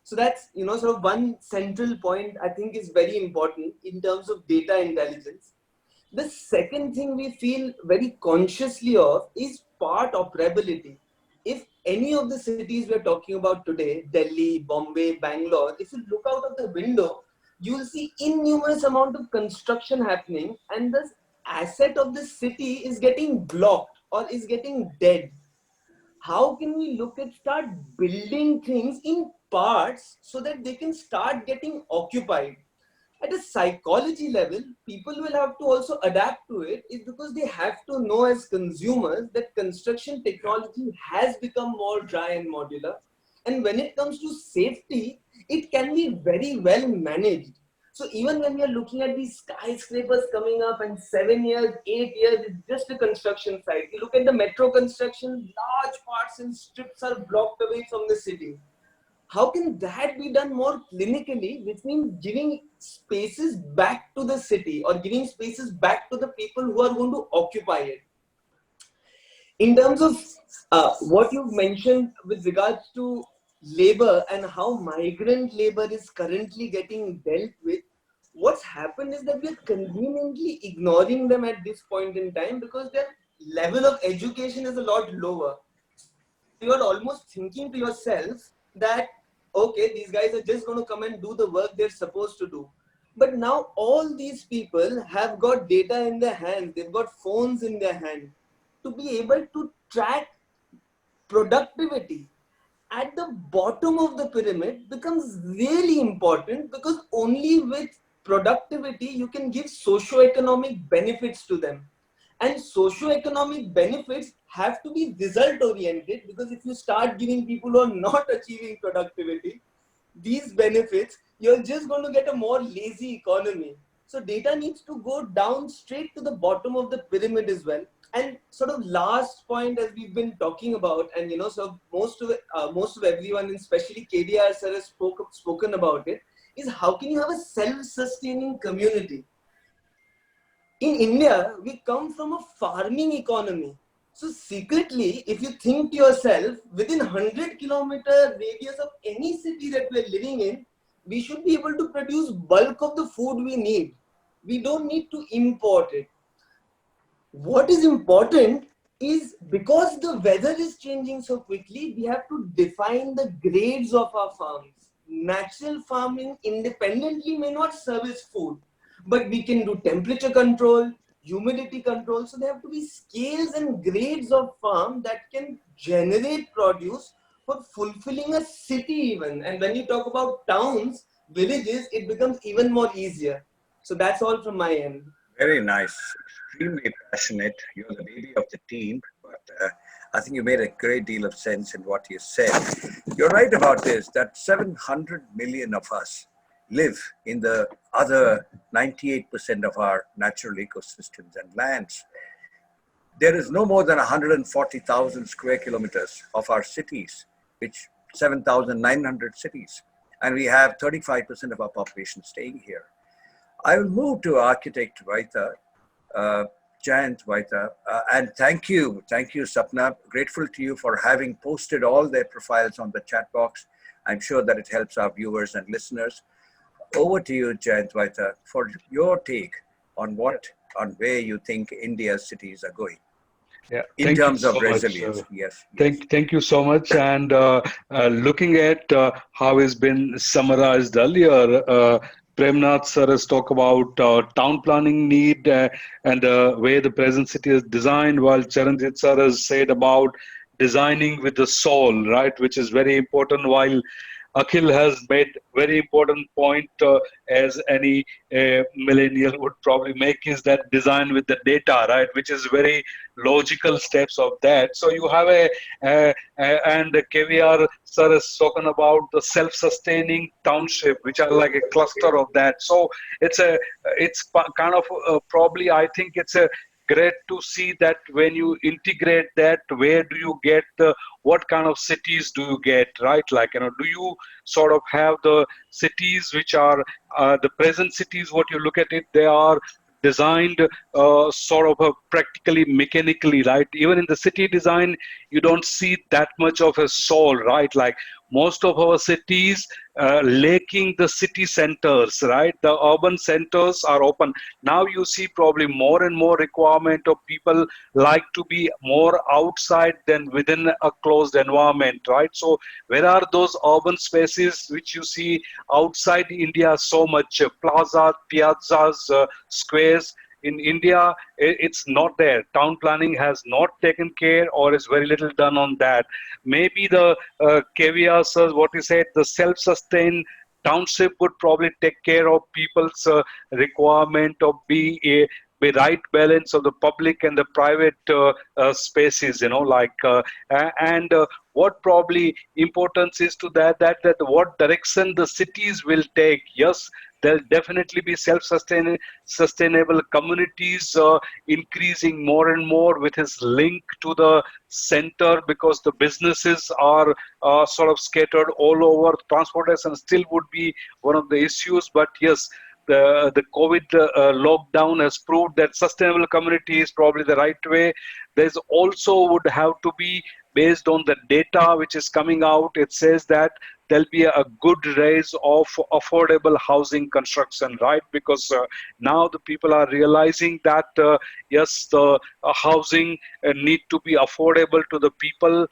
So that's, sort of one central point I think is very important in terms of data intelligence. The second thing we feel very consciously of is part operability. If any of the cities we're talking about today, Delhi, Bombay, Bangalore, if you look out of the window, you'll see innumerous amount of construction happening, and the asset of the city is getting blocked or is getting dead. How can we start building things in parts so that they can start getting occupied? At a psychology level, people will have to also adapt to it, is because they have to know as consumers that construction technology has become more dry and modular. And when it comes to safety, it can be very well managed. So even when we are looking at these skyscrapers coming up and 7 years, 8 years, it's just a construction site. You look at the metro construction, large parts and strips are blocked away from the city. How can that be done more clinically, which means giving spaces back to the city or giving spaces back to the people who are going to occupy it? In terms of what you've mentioned with regards to labor and how migrant labor is currently getting dealt with, what's happened is that we're conveniently ignoring them at this point in time because their level of education is a lot lower. You are almost thinking to yourself that, okay, these guys are just going to come and do the work they're supposed to do. But now all these people have got data in their hands. They've got phones in their hand to be able to track productivity. At the bottom of the pyramid becomes really important, because only with productivity you can give socio-economic benefits to them. And socio-economic benefits have to be result oriented, because if you start giving people who are not achieving productivity these benefits, you're just going to get a more lazy economy. So data needs to go down straight to the bottom of the pyramid as well. And sort of last point, as we've been talking about, and so most of everyone, and especially KDR sir, has spoken about it, is how can you have a self-sustaining community? In India, we come from a farming economy. So secretly, if you think to yourself, within 100-kilometer radius of any city that we're living in, we should be able to produce bulk of the food we need. We don't need to import it. What is important is, because the weather is changing so quickly, we have to define the grades of our farms. Natural farming independently may not service food, but we can do temperature control, humidity control. So there have to be scales and grades of farm that can generate produce for fulfilling a city even. And when you talk about towns, villages, it becomes even more easier. So that's all from my end. Very nice. Extremely passionate. You're the baby of the team, but I think you made a great deal of sense in what you said. You're right about this, that 700 million of us live in the other 98% of our natural ecosystems and lands. There is no more than 140,000 square kilometers of our cities, which 7,900 cities. And we have 35% of our population staying here. I will move to architect Vaitha, Jayant Vaitha, and thank you, Sapna. Grateful to you for having posted all their profiles on the chat box. I'm sure that it helps our viewers and listeners. Over to you, Jayant Vaitha, for your take on where you think India's cities are going. Yeah, in terms of resilience. Yes. Thank you so much. And looking at how it's been summarized earlier, Premnath sir has talked about town planning need and the way the present city is designed, while Charanjit sir has said about designing with the soul, right, which is very important, while Akhil has made very important point, as any millennial would probably make, is that design with the data, right, which is very logical steps of that. So you have and KVR sir has spoken about the self-sustaining township, which are like a cluster of that. So it's kind of probably, I think it's a great to see that when you integrate that, where do you get what kind of cities do you get, right? Like, do you sort of have the cities which are the present cities, what you look at it, they are designed sort of practically mechanically, right? Even in the city design, you don't see that much of a soul, right? Like most of our cities lacking the city centers, right? The urban centers are open. Now you see probably more and more requirement of people like to be more outside than within a closed environment, right? So where are those urban spaces which you see outside India so much? Plazas, piazzas, squares. In India, it's not there. Town planning has not taken care or is very little done on that. Maybe the KVRs, what you said, the self-sustained township would probably take care of people's requirement of be right balance of the public and the private spaces, and what probably importance is to that what direction the cities will take. Yes, there'll definitely be sustainable communities increasing more and more with his link to the center, because the businesses are sort of scattered all over. Transportation still would be one of the issues, but yes, the COVID lockdown has proved that sustainable community is probably the right way. There's also would have to be based on the data which is coming out. It says that there'll be a good raise of affordable housing construction, right? Because now the people are realizing that yes, the housing need to be affordable to the people.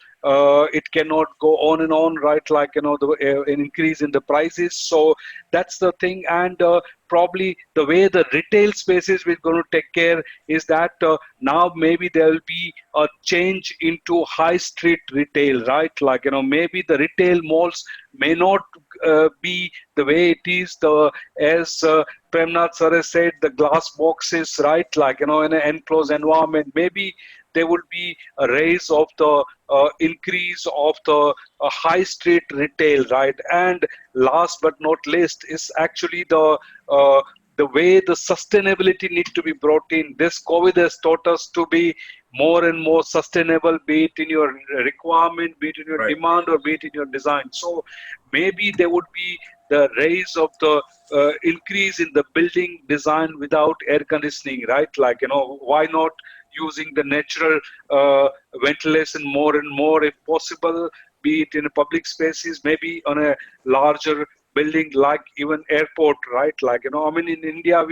It cannot go on and on, right? Like, the an increase in the prices. So that's the thing. And probably the way the retail spaces we're going to take care is that now maybe there will be a change into high street retail, right? Like, maybe the retail malls may not be the way it is, as Premnath sir has said, the glass boxes, right? Like, in an enclosed environment, maybe there would be a raise of the increase of the high street retail, right? And last but not least is actually the way the sustainability need to be brought in. This COVID has taught us to be more and more sustainable, be it in your requirement, be it in your demand, or be it in your design. So maybe there would be the raise of the increase in the building design without air conditioning, right? Like, why not using the natural ventilation more and more if possible, be it in public spaces, maybe on a larger building like even airport, right? Like, in India,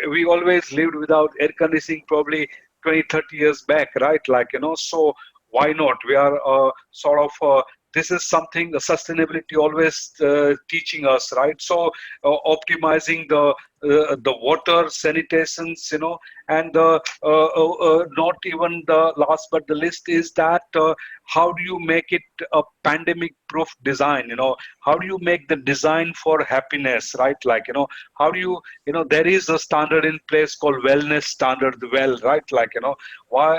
we always lived without air conditioning probably 20-30 years back, right? Like, so why not? We are sort of this is something the sustainability always teaching us, right? So optimizing the water sanitations, and not even the last but the least is that how do you make it a pandemic proof design? How do you make the design for happiness, right? Like, how do you, there is a standard in place called wellness standard, right? Like, why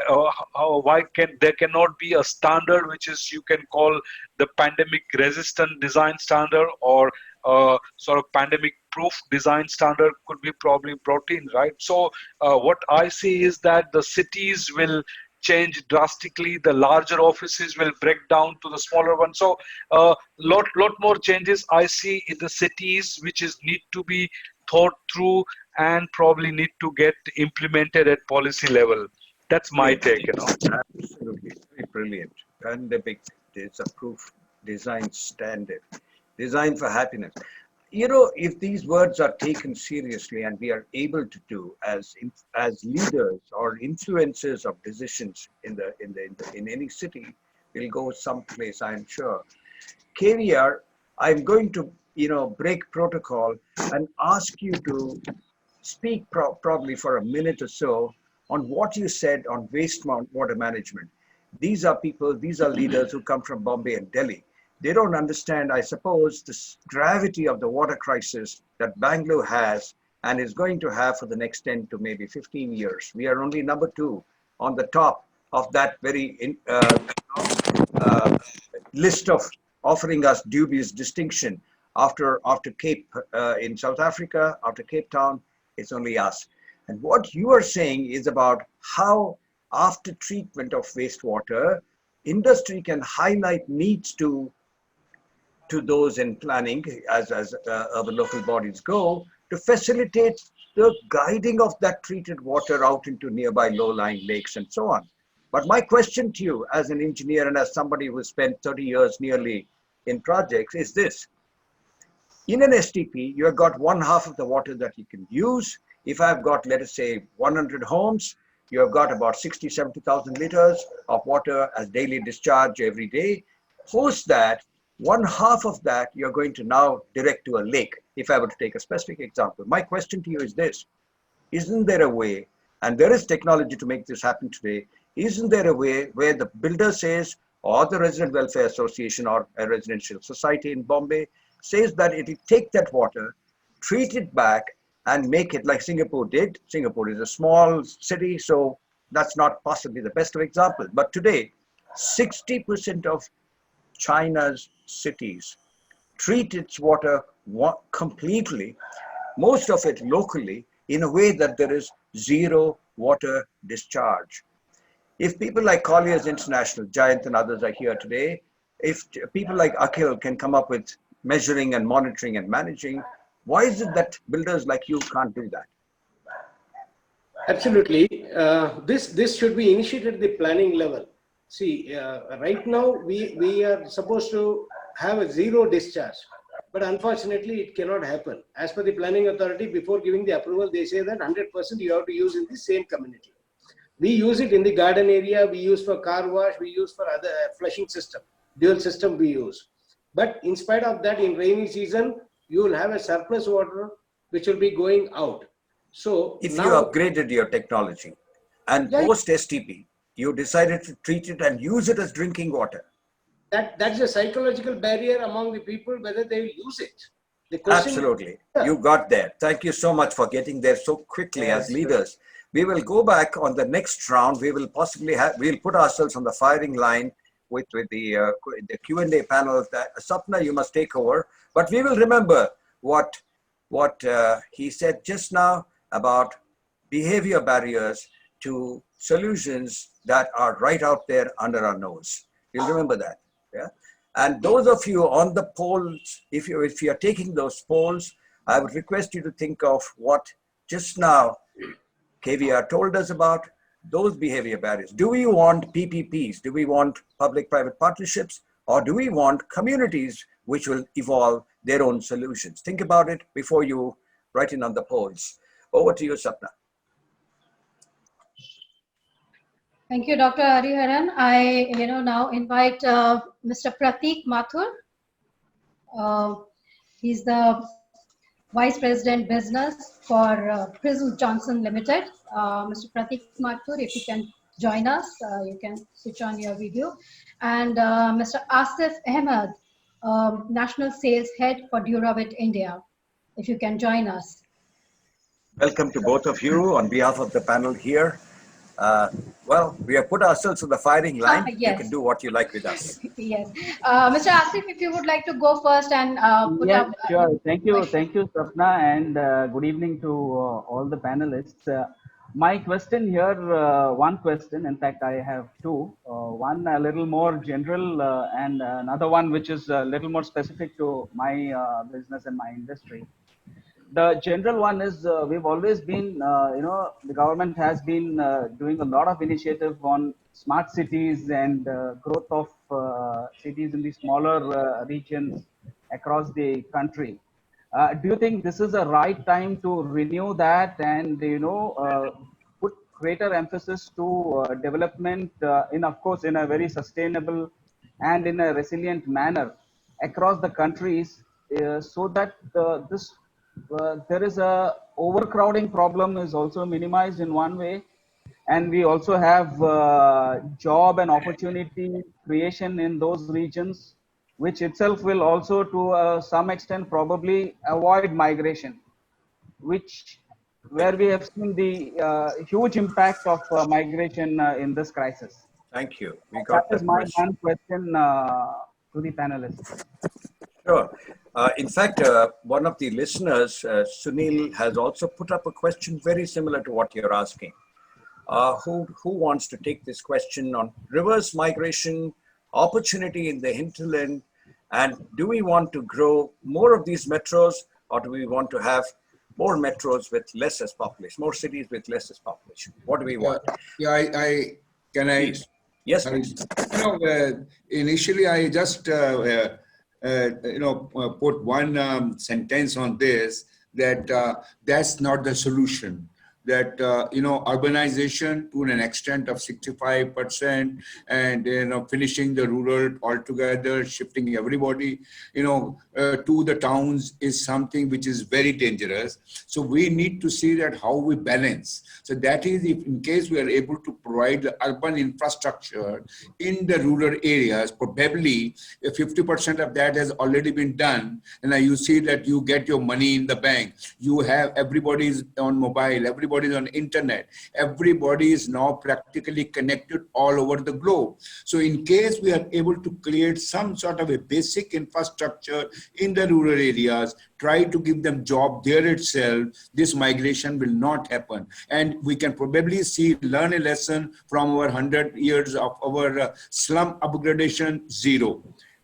there cannot be a standard which is you can call the pandemic resistant design standard, or sort of pandemic proof design standard could be probably brought in, right? So what I see is that the cities will change drastically, the larger offices will break down to the smaller ones. So lot more changes I see in the cities, which is need to be thought through and probably need to get implemented at policy level. That's my take, Absolutely, very brilliant. Pandemic is a proof design standard, design for happiness. If these words are taken seriously and we are able to do as leaders or influencers of decisions in any city, we'll go someplace, I'm sure. KVR, I'm going to break protocol and ask you to speak probably for a minute or so on what you said on water management. These are people, these are leaders who come from Bombay and Delhi. They don't understand, I suppose, the gravity of the water crisis that Bangalore has and is going to have for the next 10 to maybe 15 years. We are only number 2 on the top of that very list of offering us dubious distinction. After Cape in South Africa, after Cape Town, it's only us. And what you are saying is about how after treatment of wastewater, industry can highlight needs to those in planning as urban local bodies go to facilitate the guiding of that treated water out into nearby low-lying lakes and so on. But my question to you as an engineer and as somebody who spent 30 years nearly in projects is this. In an STP, you have got 1/2 of the water that you can use. If I've got, let us say, 100 homes, you have got about 60, 70,000 liters of water as daily discharge every day. Post that, 1/2 of that you're going to now direct to a lake, if I were to take a specific example. My question to you is this. Isn't there a way, and there is technology to make this happen today, isn't there a way where the builder says, or the Resident Welfare Association or a residential society in Bombay says that it will take that water, treat it back, and make it like Singapore did. Singapore is a small city, so that's not possibly the best of example. But today, 60% of China's cities treat its water completely, most of it locally, in a way that there is zero water discharge. If people like Colliers International, Giant and others are here today, if people like Akhil can come up with measuring and monitoring and managing, why is it that builders like you can't do that? Absolutely. This should be initiated at the planning level. See, right now we are supposed to have a zero discharge, but unfortunately it cannot happen. As per the planning authority, before giving the approval, they say that 100% you have to use in the same community. We use it in the garden area, we use for car wash, we use for other flushing system, dual system we use. But in spite of that, in rainy season, you will have a surplus water which will be going out. So if now, you upgraded your technology and post STP, you decided to treat it and use it as drinking water. That's a psychological barrier among the people whether they will use it. The question, absolutely. You got there. Thank you so much for getting there so quickly as leaders. We will go back on the next round. We will possibly we'll put ourselves on the firing line with the Q&A panel. Sapna, you must take over. But we will remember what he said just now about behavior barriers to solutions that are right out there under our nose. You'll remember that. Yeah. And those of you on the polls, if you're taking those polls, I would request you to think of what just now KVR told us about those behavior barriers. Do we want PPPs? Do we want public-private partnerships? Or do we want communities which will evolve their own solutions? Think about it before you write in on the polls. Over to you, Sapna. Thank you, Dr. Hariharan. I now invite Mr. Pratik Mathur. He's the Vice President Business for Prism Johnson Limited. Mr. Pratik Mathur, if you can join us, you can switch on your video. And Mr. Asif Ahmed, National Sales Head for Duravit India, if you can join us. Welcome to both of you on behalf of the panel here. Well, we have put ourselves on the firing line. Yes. You can do what you like with us. Yes. Mr. Asif, if you would like to go first and put up... Sure. Thank you, Sapna, and good evening to all the panelists. My question here, one question, in fact, I have two. One a little more general and another one which is a little more specific to my business and my industry. The general one is we've always been, the government has been doing a lot of initiative on smart cities and growth of cities in the smaller regions across the country. Do you think this is the right time to renew that and, put greater emphasis to development of course, in a very sustainable and in a resilient manner across the countries so that there is a overcrowding problem is also minimized in one way, and we also have job and opportunity creation in those regions, which itself will also to some extent probably avoid migration, where we have seen the huge impact of migration in this crisis. Thank you. We got that is my one question to the panelists. Sure. In fact, one of the listeners, Sunil, has also put up a question very similar to what you're asking. Who wants to take this question on reverse migration, opportunity in the hinterland, and do we want to grow more of these metros, or do we want to have more metros with lessest population, more cities with lessest population? What do we want? Yeah, can I? Please. Yes, please. Initially, I just put one sentence on this, that that's not the solution. That urbanization to an extent of 65%, and finishing the rural altogether, shifting everybody to the towns is something which is very dangerous. So we need to see that how we balance. So that is, if in case we are able to provide the urban infrastructure in the rural areas, probably 50% of that has already been done, and you see that you get your money in the bank, you have, everybody's on mobile, everybody's on internet, everybody is now practically connected all over the globe. So in case we are able to create some sort of a basic infrastructure in the rural areas, try to give them job there itself, this migration will not happen. And we can probably learn a lesson from our 100 years of our slum upgradation, zero.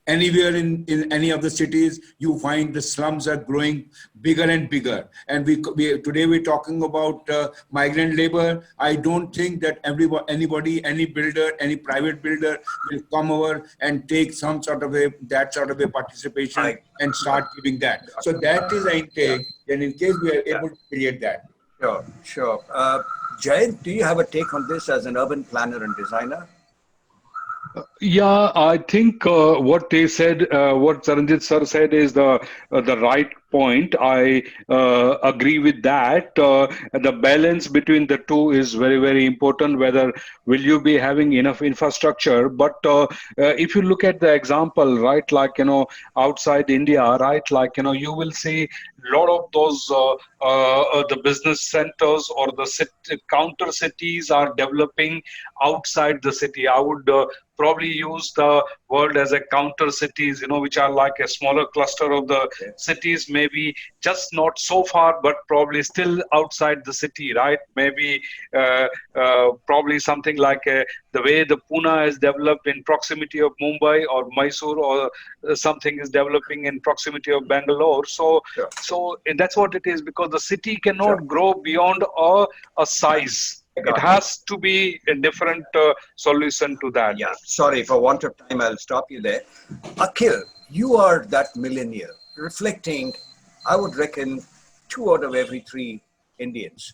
Anywhere in any of the cities, you find the slums are growing bigger and bigger. And today we're talking about migrant labor. I don't think that anybody, any builder, any private builder will come over and take that sort of a participation and start giving that. So that is I take, and in case we are able to create that. Sure. Jayant, do you have a take on this as an urban planner and designer? Yeah, I think what they said, what Charanjit sir said is the right point. I agree with that. The balance between the two is very, very important. Whether will you be having enough infrastructure? But if you look at the example, right, like outside India, right, like you will see a lot of those the business centers or the counter cities are developing outside the city. I would probably use the word as a counter cities, which are like a smaller cluster of the cities, maybe just not so far, but probably still outside the city, right? Maybe probably something like the way the Pune is developed in proximity of Mumbai or Mysore, or something is developing in proximity of Bangalore. So that's what it is, because the city cannot grow beyond a size. It has to be a different solution to that. Yeah, sorry, for want of time, I'll stop you there. Akhil, you are that millennial reflecting, I would reckon, 2 out of every 3 Indians.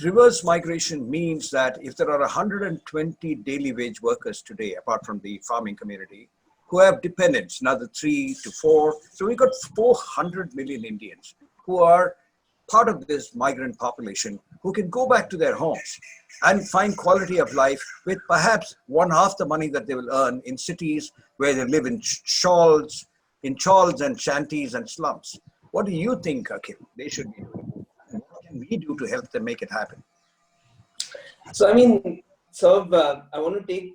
Reverse migration means that if there are 120 daily wage workers today, apart from the farming community, who have dependents, another 3 to 4, so we've got 400 million Indians who are part of this migrant population, who can go back to their homes and find quality of life with perhaps 1/2 the money that they will earn in cities where they live in chawls and shanties and slums. What do you think, Akhil, they should be doing? And what can we do to help them make it happen? So, I mean, I want to take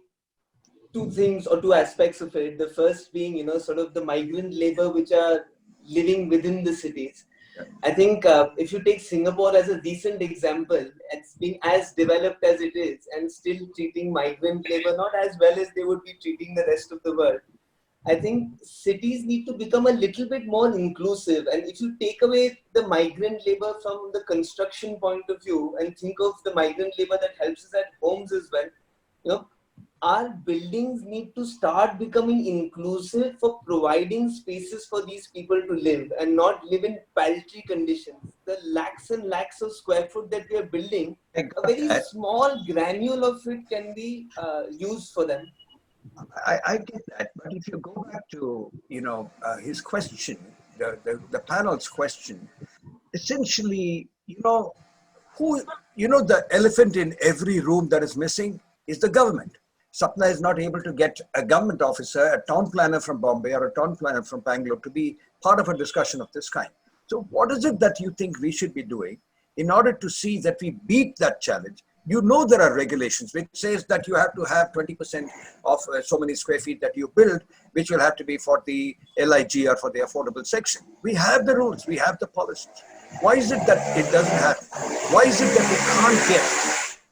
2 things or 2 aspects of it. The first being, sort of the migrant labor which are living within the cities. I think if you take Singapore as a decent example, it's being as developed as it is and still treating migrant labor not as well as they would be treating the rest of the world. I think cities need to become a little bit more inclusive. And if you take away the migrant labor from the construction point of view and think of the migrant labor that helps us at homes as well, our buildings need to start becoming inclusive for providing spaces for these people to live and not live in paltry conditions. The lakhs and lakhs of square foot that we are building, a very small granule of it can be used for them. I get that, but if you go back to his question, the panel's question, essentially, the elephant in every room that is missing is the government. Sapna is not able to get a government officer, a town planner from Bombay or a town planner from Bangalore to be part of a discussion of this kind. So what is it that you think we should be doing in order to see that we beat that challenge, you know there are regulations which says that you have to have 20% of so many square feet that you build, which will have to be for the LIG or for the affordable section. We have the rules, we have the policies. Why is it that it doesn't happen? Why is it that we can't get,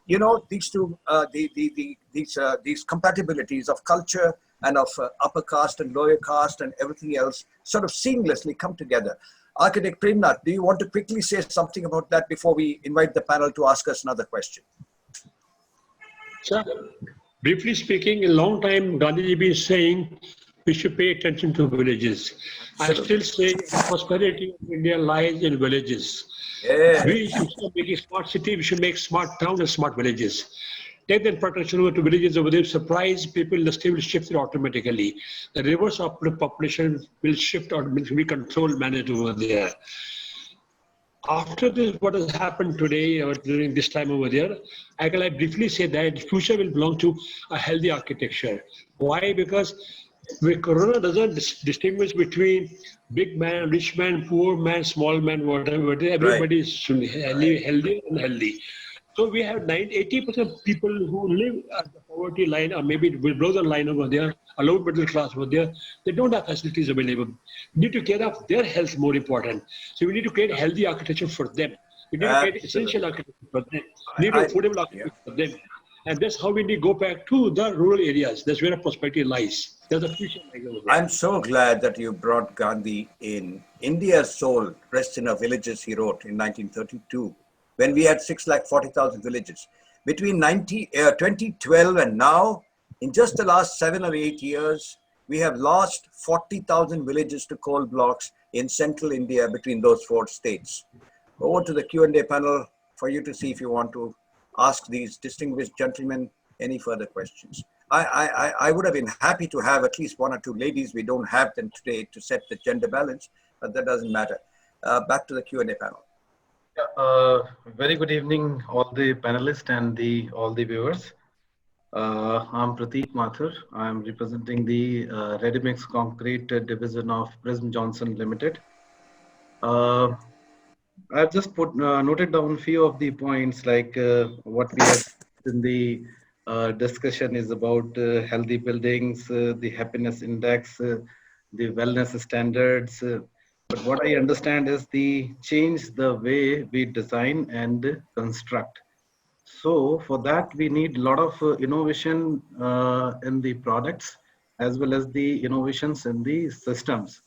you know, these two, these compatibilities of culture and of upper caste and lower caste and everything else sort of seamlessly come together? Architect Premnath, do you want to quickly say something about that before we invite the panel to ask us another question? Sir, briefly speaking, a long time Gandhiji been saying we should pay attention to villages. I still say the prosperity of India lies in villages. Yeah. We should make a smart city, we should make smart towns and smart villages. Take that protection over to villages over there, surprise people, industry will shift it automatically. The reverse of the population will shift or will be controlled, managed over there. After this, what has happened today or during this time over there, I can briefly say that the future will belong to a healthy architecture. Why? Because Corona doesn't distinguish between big man, rich man, poor man, small man, whatever. Everybody is healthy and unhealthy. So we have 80% of people who live at the poverty line or maybe below the line over there, a low middle class over there. They don't have facilities available. We need to care of their health more important. So we need to create healthy architecture for them. We need to create essential architecture for them. We need affordable architecture for them. And that's how we need to go back to the rural areas. That's where the prosperity lies. There's a future like over there. I'm so glad that you brought Gandhi in. India's soul rests in our villages, he wrote in 1932, when we had 640,000 villages. Between 2012 and now, in just the last 7 or 8 years, we have lost 40,000 villages to coal blocks in central India between those 4 states. Over to the Q&A panel for you to see if you want to ask these distinguished gentlemen any further questions. I would have been happy to have at least 1 or 2 ladies. We don't have them today to set the gender balance, but that doesn't matter. Back to the Q&A panel. Very good evening, all the panelists and all the viewers. I'm Prateek Mathur. I'm representing the Ready Mix Concrete division of Prism Johnson Limited. I've just noted down a few of the points, like what we have in the discussion is about healthy buildings, the happiness index, the wellness standards. But what I understand is the change the way we design and construct. So for that, we need a lot of innovation in the products as well as the innovations in the systems.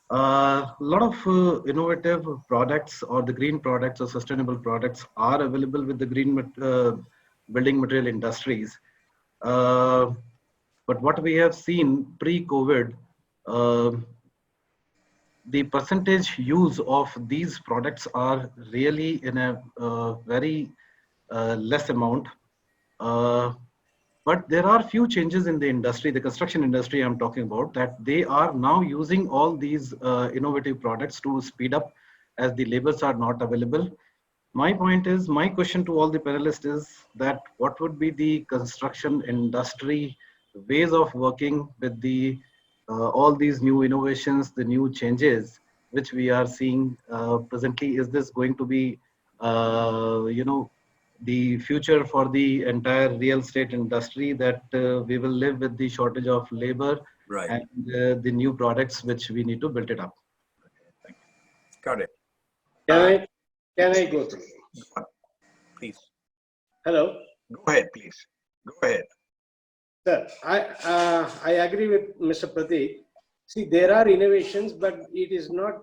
A lot of innovative products or the green products or sustainable products are available with the green building material industries. But what we have seen pre-COVID, the percentage use of these products are really in a very less amount. But there are few changes in the industry, the construction industry I'm talking about, that they are now using all these innovative products to speed up as the labors are not available. My question to all the panelists is that what would be the construction industry ways of working with the all these new innovations, the new changes which we are seeing presently? Is this going to be, the future for the entire real estate industry, that we will live with the shortage of labor, right, and the new products which we need to build it up? Thank you. Got it. Can I go through? Please. Hello. Go ahead, please. Go ahead. Sir, I agree with Mr. Prateek. See, there are innovations, but it is not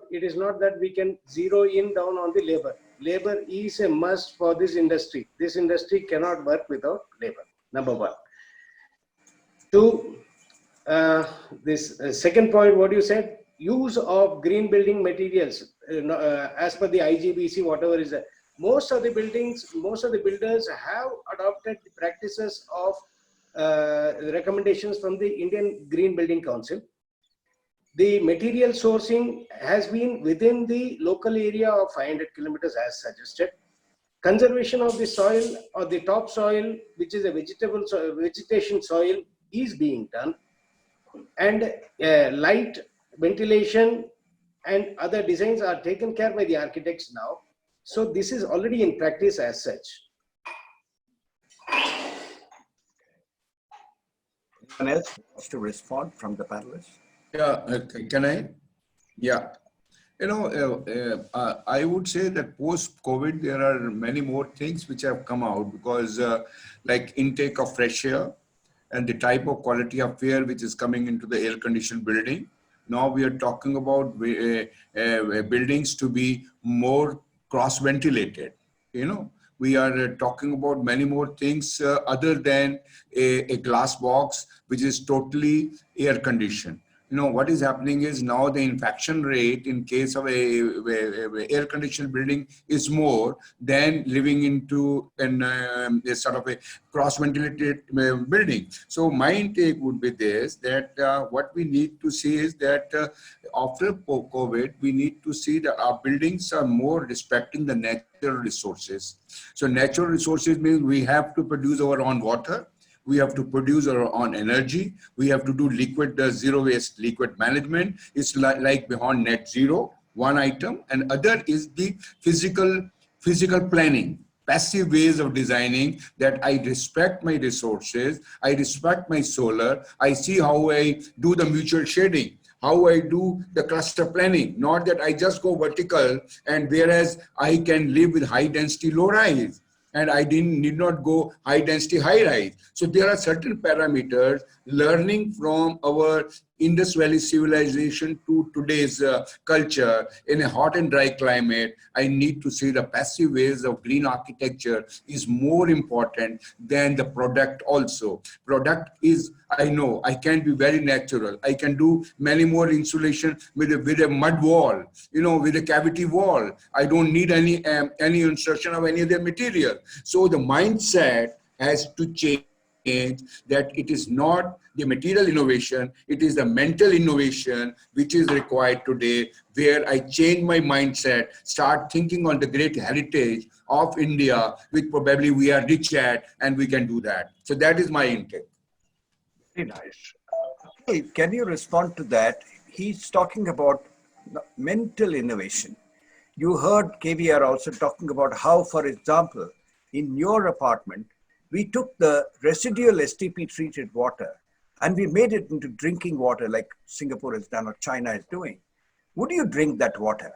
that we can zero in down on the labor. Labor is a must for this industry. This industry cannot work without labor, number 1. 2, this second point, what you said, use of green building materials, as per the IGBC, whatever is there. Most of the builders have adopted the practices of recommendations from the Indian Green Building Council. The material sourcing has been within the local area of 500 kilometers as suggested. Conservation of the soil or the topsoil, which is a vegetation soil, is being done. And light, ventilation and other designs are taken care by the architects now. So this is already in practice as such. Anyone else wants to respond from the panelists? Yeah, can I? Yeah. I would say that post-COVID, there are many more things which have come out because like intake of fresh air and the type of quality of air which is coming into the air-conditioned building. Now we are talking about buildings to be more cross-ventilated. We are talking about many more things other than a glass box, which is totally air-conditioned. What is happening is now the infection rate in case of a air conditioned building is more than living into a sort of a cross ventilated building. So my intake would be this, that what we need to see is that after COVID, we need to see that our buildings are more respecting the natural resources. So natural resources means we have to produce our own water. We have to produce our own energy. We have to do zero waste liquid management. It's like beyond net zero, one item. And other is the physical planning, passive ways of designing that I respect my resources. I respect my solar. I see how I do the mutual shading, how I do the cluster planning, not that I just go vertical and whereas I can live with high density low rise. And I need not go high density, high rise. So there are certain parameters learning from our Indus Valley civilization to today's culture in a hot and dry climate. I need to see the passive ways of green architecture is more important than the product also. Product is, I know, I can be very natural. I can do many more insulation with a mud wall, with a cavity wall. I don't need any insertion of any other material. So the mindset has to change, that it is not the material innovation, it is the mental innovation which is required today, where I change my mindset, start thinking on the great heritage of India, which probably we are rich at, and we can do that. So that is my intake. Very nice. Hey, can you respond to that? He's talking about mental innovation. You heard KVR also talking about how, for example, in your apartment, we took the residual STP treated water and we made it into drinking water like Singapore has done or China is doing. Would you drink that water?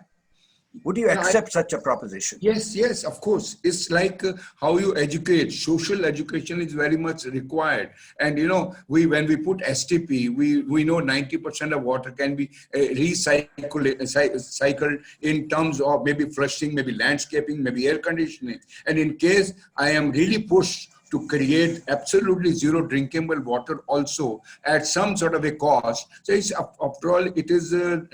Would you accept such a proposition? Yes, of course. It's like how you educate. Social education is very much required. And when we put STP, we know 90% of water can be recycled in terms of maybe flushing, maybe landscaping, maybe air conditioning. And in case I am really pushed to create absolutely zero drinkable water also at some sort of a cost. So it's, after all, it is the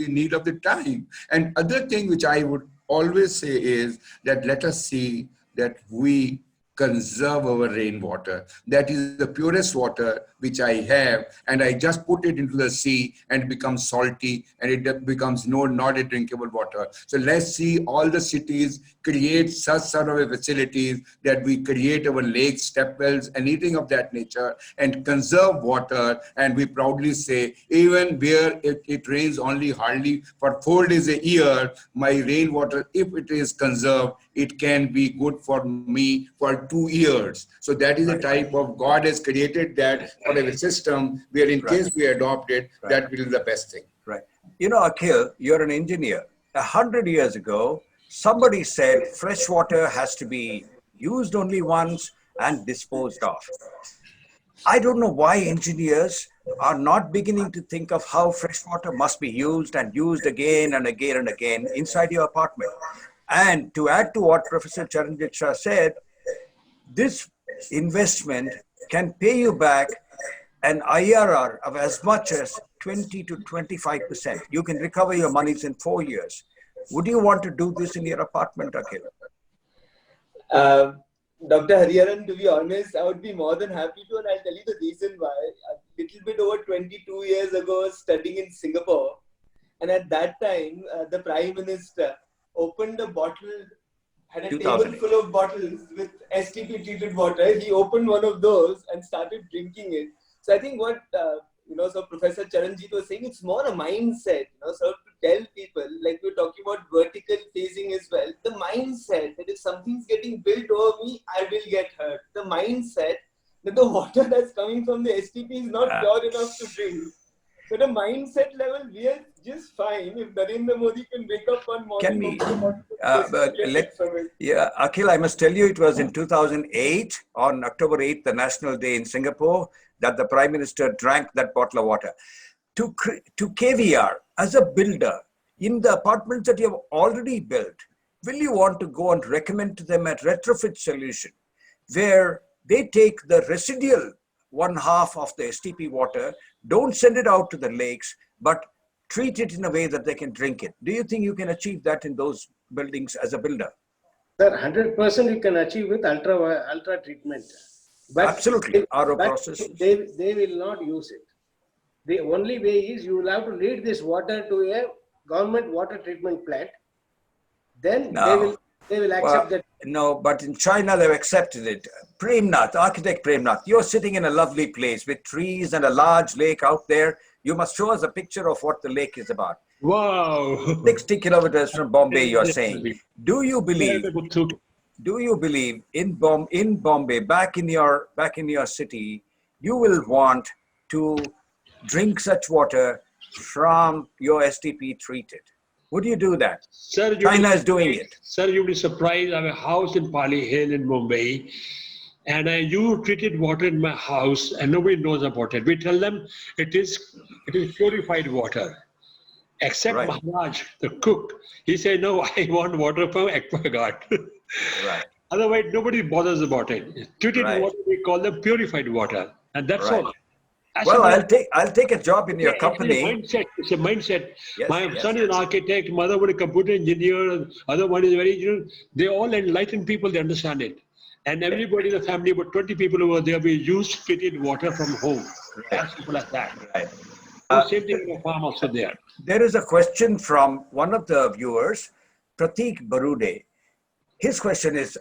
need of the time. And other thing which I would always say is that let us see that we conserve our rainwater. That is the purest water which I have, and I just put it into the sea and it becomes salty and it becomes not a drinkable water. So let's see all the cities create such sort of a facilities that we create our lakes, step wells, anything of that nature, and conserve water. And we proudly say, even where it rains only hardly for 4 days a year, my rainwater, if it is conserved, it can be good for me for 2 years. So that is the type of God has created that for a system where in case we adopt it, that will be the best thing. Right. Akhil, you're an engineer. 100 years ago, somebody said fresh water has to be used only once and disposed of. I don't know why engineers are not beginning to think of how fresh water must be used and used again and again and again inside your apartment. And to add to what Professor Charanjit Shah said, this investment can pay you back an IRR of as much as 20 to 25%. You can recover your monies in 4 years. Would you want to do this in your apartment, Akhil? Dr. Hariharan, to be honest, I would be more than happy to, and I'll tell you the reason why. A little bit over 22 years ago, I was studying in Singapore, and at that time, the Prime Minister opened a bottle, had a table full of bottles with STP treated water. He opened one of those and started drinking it. So I think what so Professor Charanjit was saying, it's more a mindset. So to tell people, like we're talking about vertical phasing as well, the mindset that if something's getting built over me, I will get hurt. The mindset that the water that's coming from the STP is not pure enough to drink. So at a mindset level, we are just fine. If Narendra Modi can wake up one morning, Can we? Akhil, I must tell you, it was in 2008, on October 8th, the National Day in Singapore, that the Prime Minister drank that bottle of water. To KVR, as a builder, in the apartments that you have already built, will you want to go and recommend to them a retrofit solution where they take the residual 1/2 of the STP water, don't send it out to the lakes, but treat it in a way that they can drink it? Do you think you can achieve that in those buildings as a builder? Sir, 100% you can achieve with ultra treatment. But absolutely, RO process. They will not use it. The only way is you will have to lead this water to a government water treatment plant. Then they will accept that. No, but in China they've accepted it. Premnath, architect Premnath, you're sitting in a lovely place with trees and a large lake out there. You must show us a picture of what the lake is about. Wow. 60 kilometers from Bombay, you're saying. Do you believe in Bombay, back in your city, you will want to drink such water from your STP treated? Would you do that? Sir, China is doing it. Sir, you'll be surprised. I have a house in Pali Hill in Mumbai, and I use treated water in my house, and nobody knows about it. We tell them it is purified water. Except Maharaj, the cook, he said, no, I want water from Aquaguard. Right. Otherwise, nobody bothers about it. Treated water, we call them purified water, and that's all. Well, I'll take a job in your company. It's a mindset. Yes, my son is an architect, mother was a computer engineer, other one is very engineer. They all enlightened people, they understand it. And everybody in the family, about 20 people over there, we use treated water from home. As simple as that. Right. Same thing in the farm also there. There is a question from one of the viewers, Pratik Barude. His question is,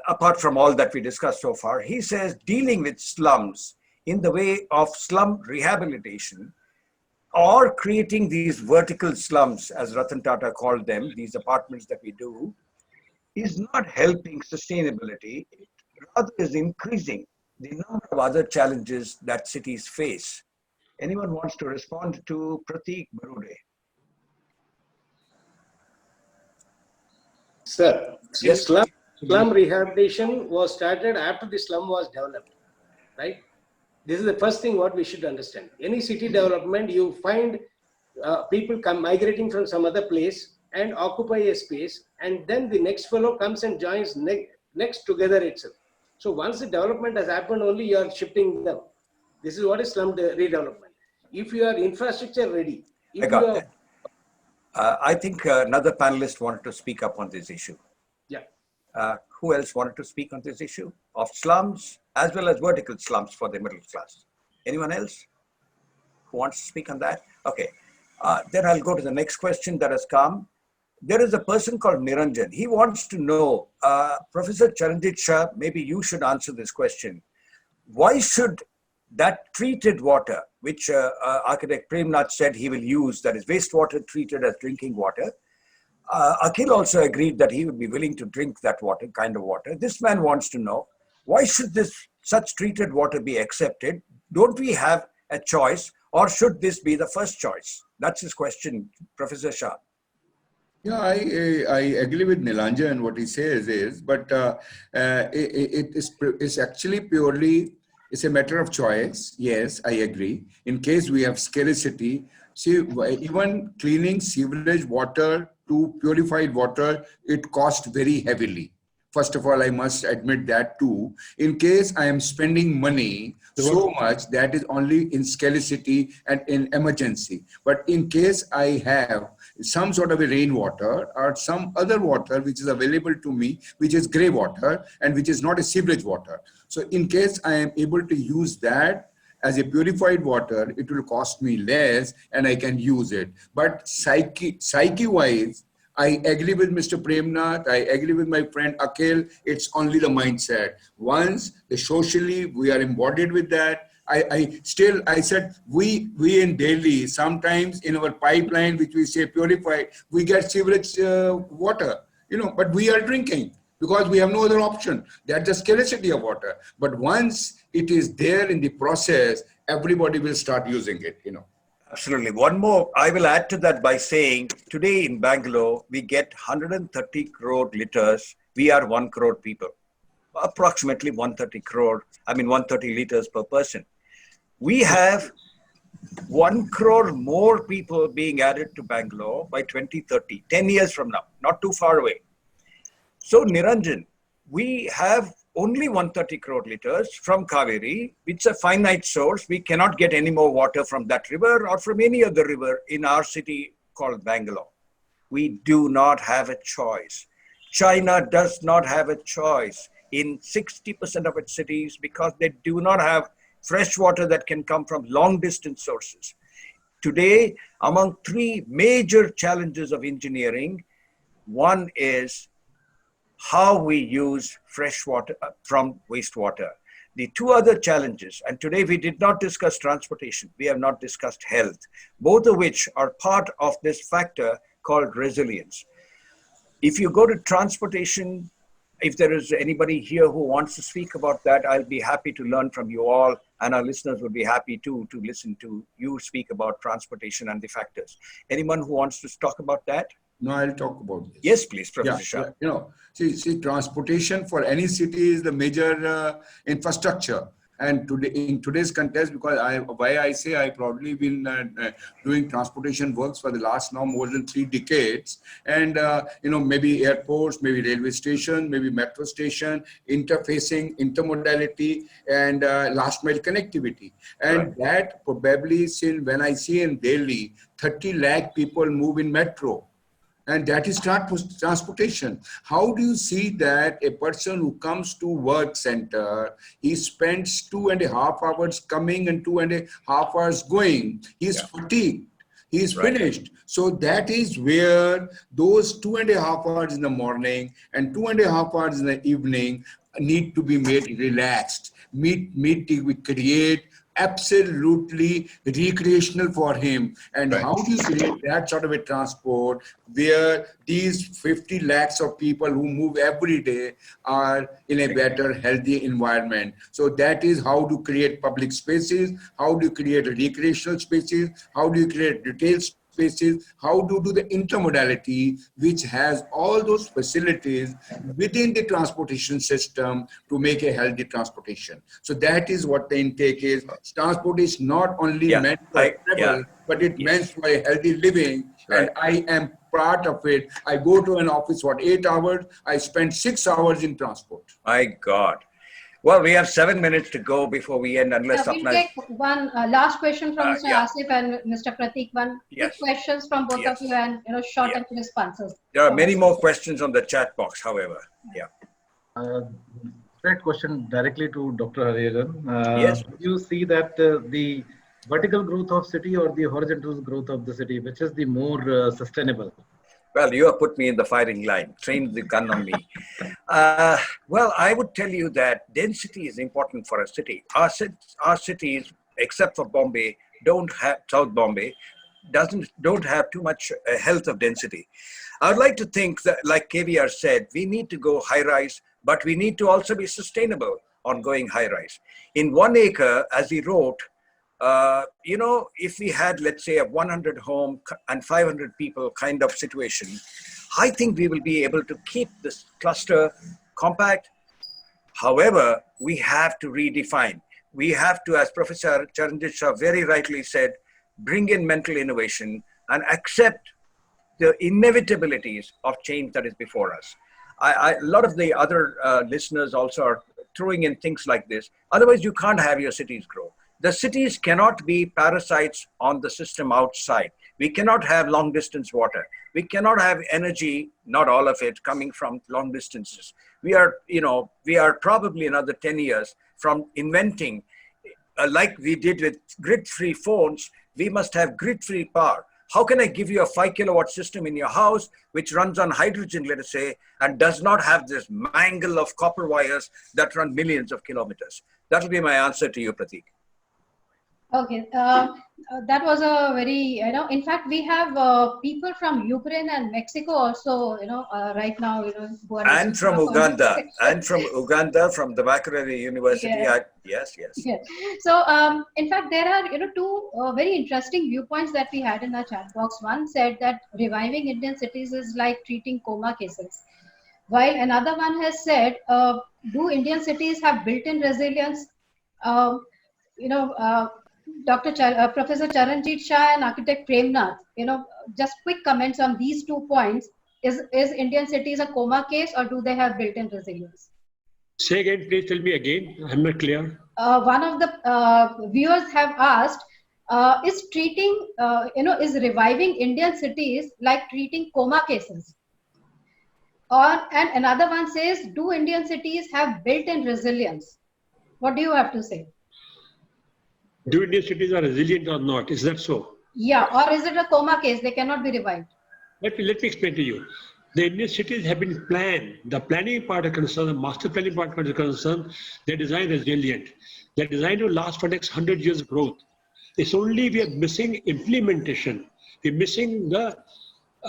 apart from all that we discussed so far, he says dealing with slums in the way of slum rehabilitation or creating these vertical slums, as Ratan Tata called them, these apartments that we do, is not helping sustainability. It rather is increasing the number of other challenges that cities face. Anyone wants to respond to Pratik Barude? Sir, yes. Slum rehabilitation was started after the slum was developed, right? This is the first thing what we should understand. Any city development, you find people migrating from some other place and occupy a space, and then the next fellow comes and joins next together itself. So once the development has happened, only you are shifting them. This is what is slum redevelopment. If you are infrastructure ready, I got that. I think another panelist wanted to speak up on this issue. Yeah. Who else wanted to speak on this issue of slums as well as vertical slums for the middle class? Anyone else who wants to speak on that? Okay. Then I'll go to the next question that has come. There is a person called Niranjan. He wants to know, Professor Charanjit Shah, maybe you should answer this question. Why should that treated water, which architect Premnath said he will use, that is wastewater treated as drinking water, Akhil also agreed that he would be willing to drink that water, kind of water. This man wants to know, why should such treated water be accepted? Don't we have a choice, or should this be the first choice? That's his question, Professor Shah. Yeah, I agree with Nilanjan. What he says is, but it's actually purely, it's a matter of choice. Yes, I agree. In case we have scarcity, see, even cleaning sewerage water to purified water, it costs very heavily. First of all, I must admit that too. In case I am spending money so much, that is only in scarcity and in emergency. But in case I have some sort of a rainwater or some other water which is available to me, which is grey water and which is not a sewerage water. So in case I am able to use that as a purified water, it will cost me less and I can use it. But psyche-wise, I agree with Mr. Premnath, I agree with my friend Akhil, it's only the mindset. Once socially we are embodied with that, I said, we in Delhi, sometimes in our pipeline, which we say purified, we get sewerage water, but we are drinking because we have no other option. That's the scarcity of water. But once it is there in the process, everybody will start using it, Absolutely. One more, I will add to that by saying today in Bangalore, we get 130 crore liters. We are 1 crore people, approximately 130 liters per person. We have 1 crore more people being added to Bangalore by 2030, 10 years from now, not too far away. So Niranjan, we have only 130 crore liters from Kaveri. It's a finite source. We cannot get any more water from that river or from any other river in our city called Bangalore. We do not have a choice. China does not have a choice in 60% of its cities because they do not have fresh water that can come from long distance sources. Today, among 3 major challenges of engineering, one is how we use fresh water from wastewater. The 2 other challenges, and today we did not discuss transportation, we have not discussed health, both of which are part of this factor called resilience. If you go to transportation, if there is anybody here who wants to speak about that, I'll be happy to learn from you all, and our listeners would be happy too to listen to you speak about transportation and the factors. Anyone who wants to talk about that? No, I'll talk about this. Yes, please, Professor Shah. See, transportation for any city is the major infrastructure. And today, in today's context, because I've probably been doing transportation works for the last now more than 3 decades. And, maybe airports, maybe railway station, maybe metro station, interfacing, intermodality, and last mile connectivity. And that probably, when I see in Delhi, 30 lakh people move in metro. And that is transportation. How do you see that a person who comes to work center, he spends 2.5 hours coming and 2.5 hours going. He's fatigued. He is finished. So that is where those 2.5 hours in the morning and 2.5 hours in the evening need to be made relaxed. We create absolutely recreational for him. And how do you create that sort of a transport where these 50 lakhs of people who move every day are in a better, healthy environment? So that is how to create public spaces, how do you create recreational spaces, how do you create retail spaces, how to do the intermodality, which has all those facilities within the transportation system to make a healthy transportation. So that is what the intake is. Transport is not only meant for travel, but it meant for a healthy living. And I am part of it. I go to an office for 8 hours. I spend 6 hours in transport. My God. Well, we have 7 minutes to go before we end, unless We'll take one last question from Mr. Asif and Mr. Pratik. Quick questions from both of you, and short and crisp answers. There are many more questions on the chat box, however. Straight question directly to Dr. Hariharan. Yes. Do you see that the vertical growth of city or the horizontal growth of the city, which is the more sustainable? Well, you have put me in the firing line, trained the gun on me. Well, I would tell you that density is important for a city. Our cities, except for Bombay, South Bombay, don't have too much health of density. I would like to think that, like KVR said, we need to go high-rise, but we need to also be sustainable on going high-rise. In 1 acre, as he wrote, if we had, let's say, a 100 home and 500 people kind of situation, I think we will be able to keep this cluster compact. However, we have to redefine. We have to, as Professor Charanjit Shah very rightly said, bring in mental innovation and accept the inevitabilities of change that is before us. A lot of the other listeners also are throwing in things like this. Otherwise, you can't have your cities grow. The cities cannot be parasites on the system outside. We cannot have long distance water. We cannot have energy, not all of it, coming from long distances. We are probably another 10 years from inventing, like we did with grid-free phones, we must have grid-free power. How can I give you a 5 kilowatt system in your house, which runs on hydrogen, let us say, and does not have this mangle of copper wires that run millions of kilometers? That will be my answer to you, Pratik. Okay, that was a very, in fact, we have people from Ukraine and Mexico also, right now, who are And listening to from our Uganda, conversation. from the Makerere University. Yeah. Yes, yes. Yeah. So, in fact, there are, two very interesting viewpoints that we had in our chat box. One said that reviving Indian cities is like treating coma cases, while another one has said, do Indian cities have built-in resilience? Um, you know, Professor Charanjit Shah and architect Premnath, just quick comments on these 2 points. Is Indian cities a coma case, or do they have built-in resilience? Say again, please tell me again. I'm not clear. One of the viewers have asked, is is reviving Indian cities like treating coma cases? And another one says, do Indian cities have built-in resilience? What do you have to say? Do Indian cities are resilient or not? Is that so? Yeah, or is it a coma case? They cannot be revived. Let me explain to you. The Indian cities have been planned. The planning part is concerned, the master planning part is concerned, they're designed resilient. They're designed to last for next 100 years growth. It's only we are missing implementation. We're missing the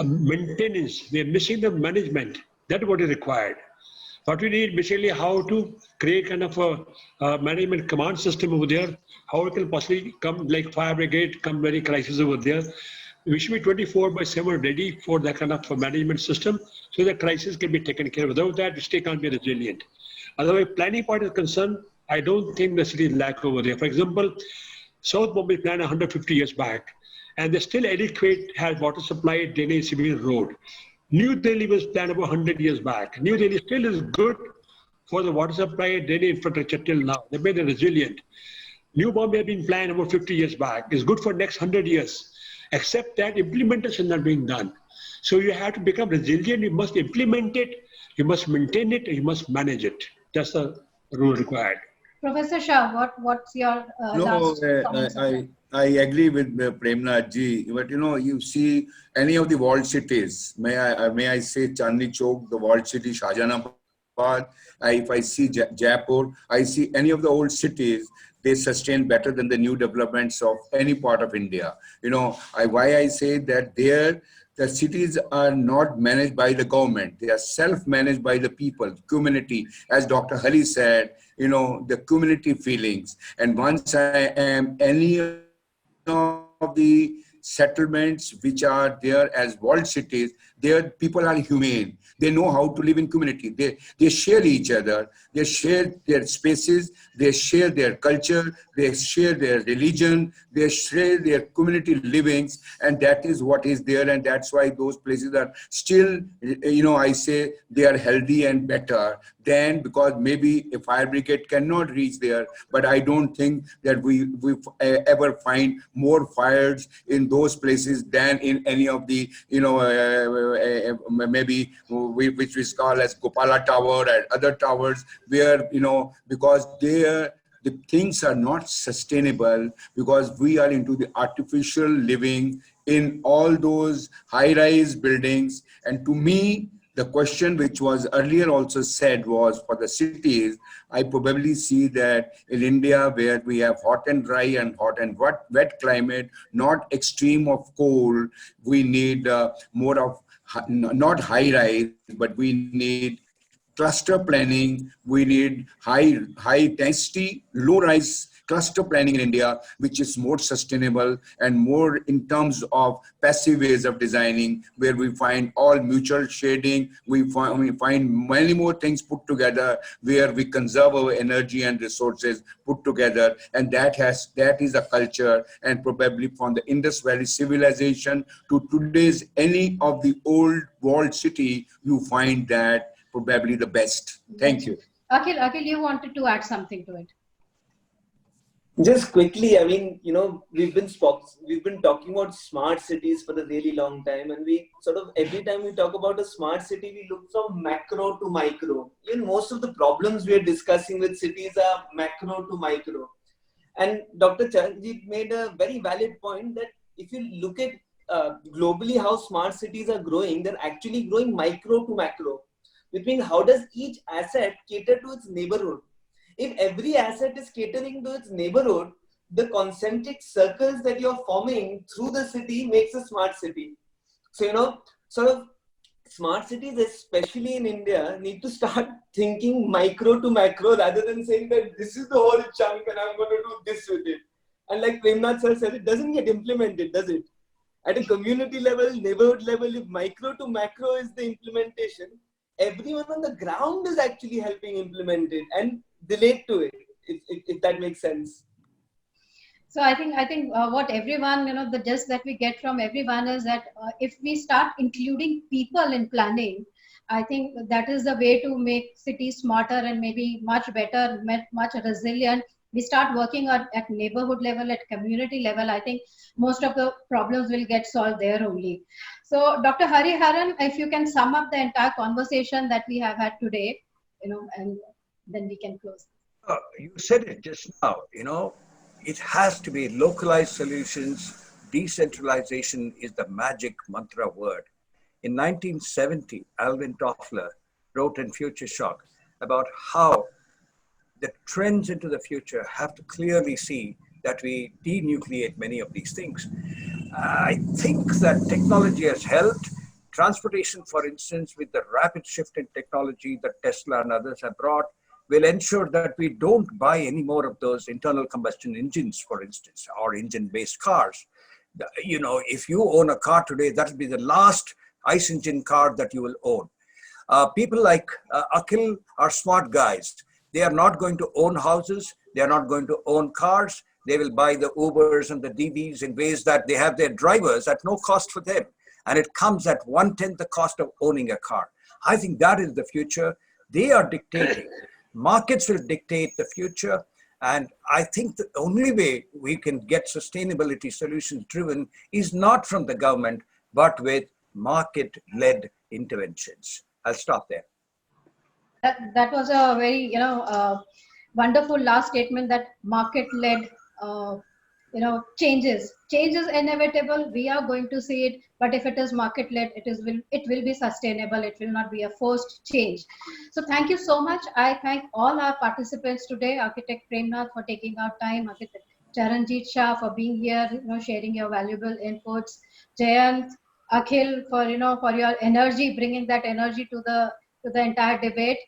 maintenance. We're missing the management. That's what is required. What we need basically how to create kind of a management command system over there, how it can possibly come like fire brigade, come very crisis over there. We should be 24/7 ready for that kind of a management system so that crisis can be taken care of. Without that, the state can't be resilient. Otherwise, planning part is concerned, I don't think the city lack over there. For example, South Bombay planned 150 years back, and they still adequate has water supply, drainage, civil road. New Delhi was planned about 100 years back. New Delhi still is good for the water supply, drainage infrastructure till now. They made it resilient. New Bombay had been planned about 50 years back. It's good for next 100 years, except that implementation is not being done. So you have to become resilient. You must implement it, you must maintain it, and you must manage it. That's the rule required. Professor Shah, what's your last comments on that? I agree with Premnath ji, but you see any of the walled cities, may I say Chandni Chowk, the walled city, Shahjahanabad, if I see Jaipur, I see any of the old cities, they sustain better than the new developments of any part of India. Why I say that there, the cities are not managed by the government. They are self-managed by the people, community. As Dr. Hari said, the community feelings. And once I am any of the settlements which are there as walled cities, there people are humane. They know how to live in community. They share each other. They share their spaces. They share their culture. They share their religion. They share their community livings. And that is what is there. And that's why those places are still, I say they are healthy and better than, because maybe a fire brigade cannot reach there. But I don't think that we ever find more fires in those places than in any of the, maybe which we call as Gopala Tower and other towers, where, because the things are not sustainable, because we are into the artificial living in all those high-rise buildings. And to me, the question which was earlier also said was for the cities, I probably see that in India, where we have hot and dry and hot and wet climate, not extreme of cold, we need more of, not high rise, but we need cluster planning. We need high density, low rise cluster planning in India, which is more sustainable and more in terms of passive ways of designing, where we find all mutual shading. We find many more things put together, where we conserve our energy and resources put together. And that is a culture. And probably from the Indus Valley civilization to today's any of the old walled city, you find that probably the best. Thank you. Akhil, you wanted to add something to it. Just quickly, I mean, we've been talking about smart cities for a really long time, and we sort of, every time we talk about a smart city, we look from macro to micro. Even most of the problems we are discussing with cities are macro to micro. And Dr. Charanjit made a very valid point that if you look at globally how smart cities are growing, they're actually growing micro to macro, which means how does each asset cater to its neighborhood? If every asset is catering to its neighborhood, the concentric circles that you're forming through the city makes a smart city. So, sort of smart cities, especially in India, need to start thinking micro to macro rather than saying that this is the whole chunk and I'm going to do this with it. And like Premnath sir said, it doesn't get implemented, does it? At a community level, neighborhood level, if micro to macro is the implementation, everyone on the ground is actually helping implement it and relate to it, if that makes sense. So I think what everyone, the gist that we get from everyone is that if we start including people in planning, I think that is the way to make cities smarter and maybe much better, much resilient. We start working at neighborhood level, at community level. I think most of the problems will get solved there only. So Dr. Hariharan, if you can sum up the entire conversation that we have had today, and then we can close. You said it just now, it has to be localized solutions. Decentralization is the magic mantra word. In 1970, Alvin Toffler wrote in Future Shock about how the trends into the future have to clearly see that we denucleate many of these things. I think that technology has helped. Transportation, for instance, with the rapid shift in technology that Tesla and others have brought, will ensure that we don't buy any more of those internal combustion engines, for instance, or engine-based cars. If you own a car today, that will be the last ICE engine car that you will own. People like Akhil are smart guys. They are not going to own houses. They are not going to own cars. They will buy the Ubers and the DVs in ways that they have their drivers at no cost for them. And it comes at 1/10 the cost of owning a car. I think that is the future. They are dictating. Markets will dictate the future. And I think the only way we can get sustainability solutions driven is not from the government, but with market-led interventions. I'll stop there. That was a very, wonderful last statement, that market-led, changes. Change is inevitable. We are going to see it. But if it is market-led, it will be sustainable. It will not be a forced change. So thank you so much. I thank all our participants today. Architect Premnath for taking our time. Architect Charanjit Shah for being here, sharing your valuable inputs. Jayant, Akhil for your energy, bringing that energy to the entire debate.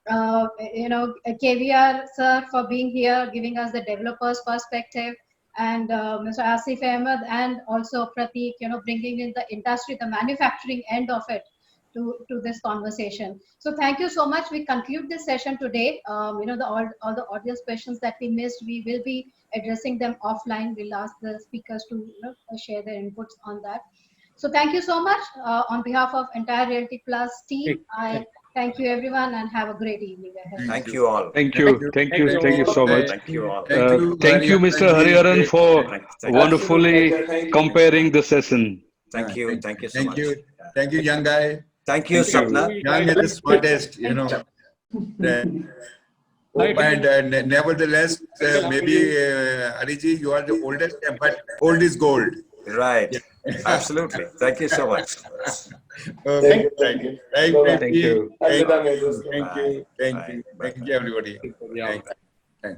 KVR sir for being here, giving us the developer's perspective, and Mr. Asif Ahmed and also Prateek, bringing in the industry, the manufacturing end of it to this conversation. So thank you so much. We conclude this session today. All the audience questions that we missed, we will be addressing them offline. We'll ask the speakers to share their inputs on that. So thank you so much. On behalf of entire Realty Plus team, I thank you everyone and have a great evening ahead. Thank you all. Thank you so much. Thank you all. Thank you, Mr. Hariharan, for wonderfully comparing the session. Thank you so much. Thank you, young guy. Thank you, Sapna. Young is the smartest, And nevertheless, maybe Hariji, you are the oldest, but old is gold. Right. Absolutely. Thank you so much. Okay. Thank you. Thank you. Thank you, everybody. Thank you.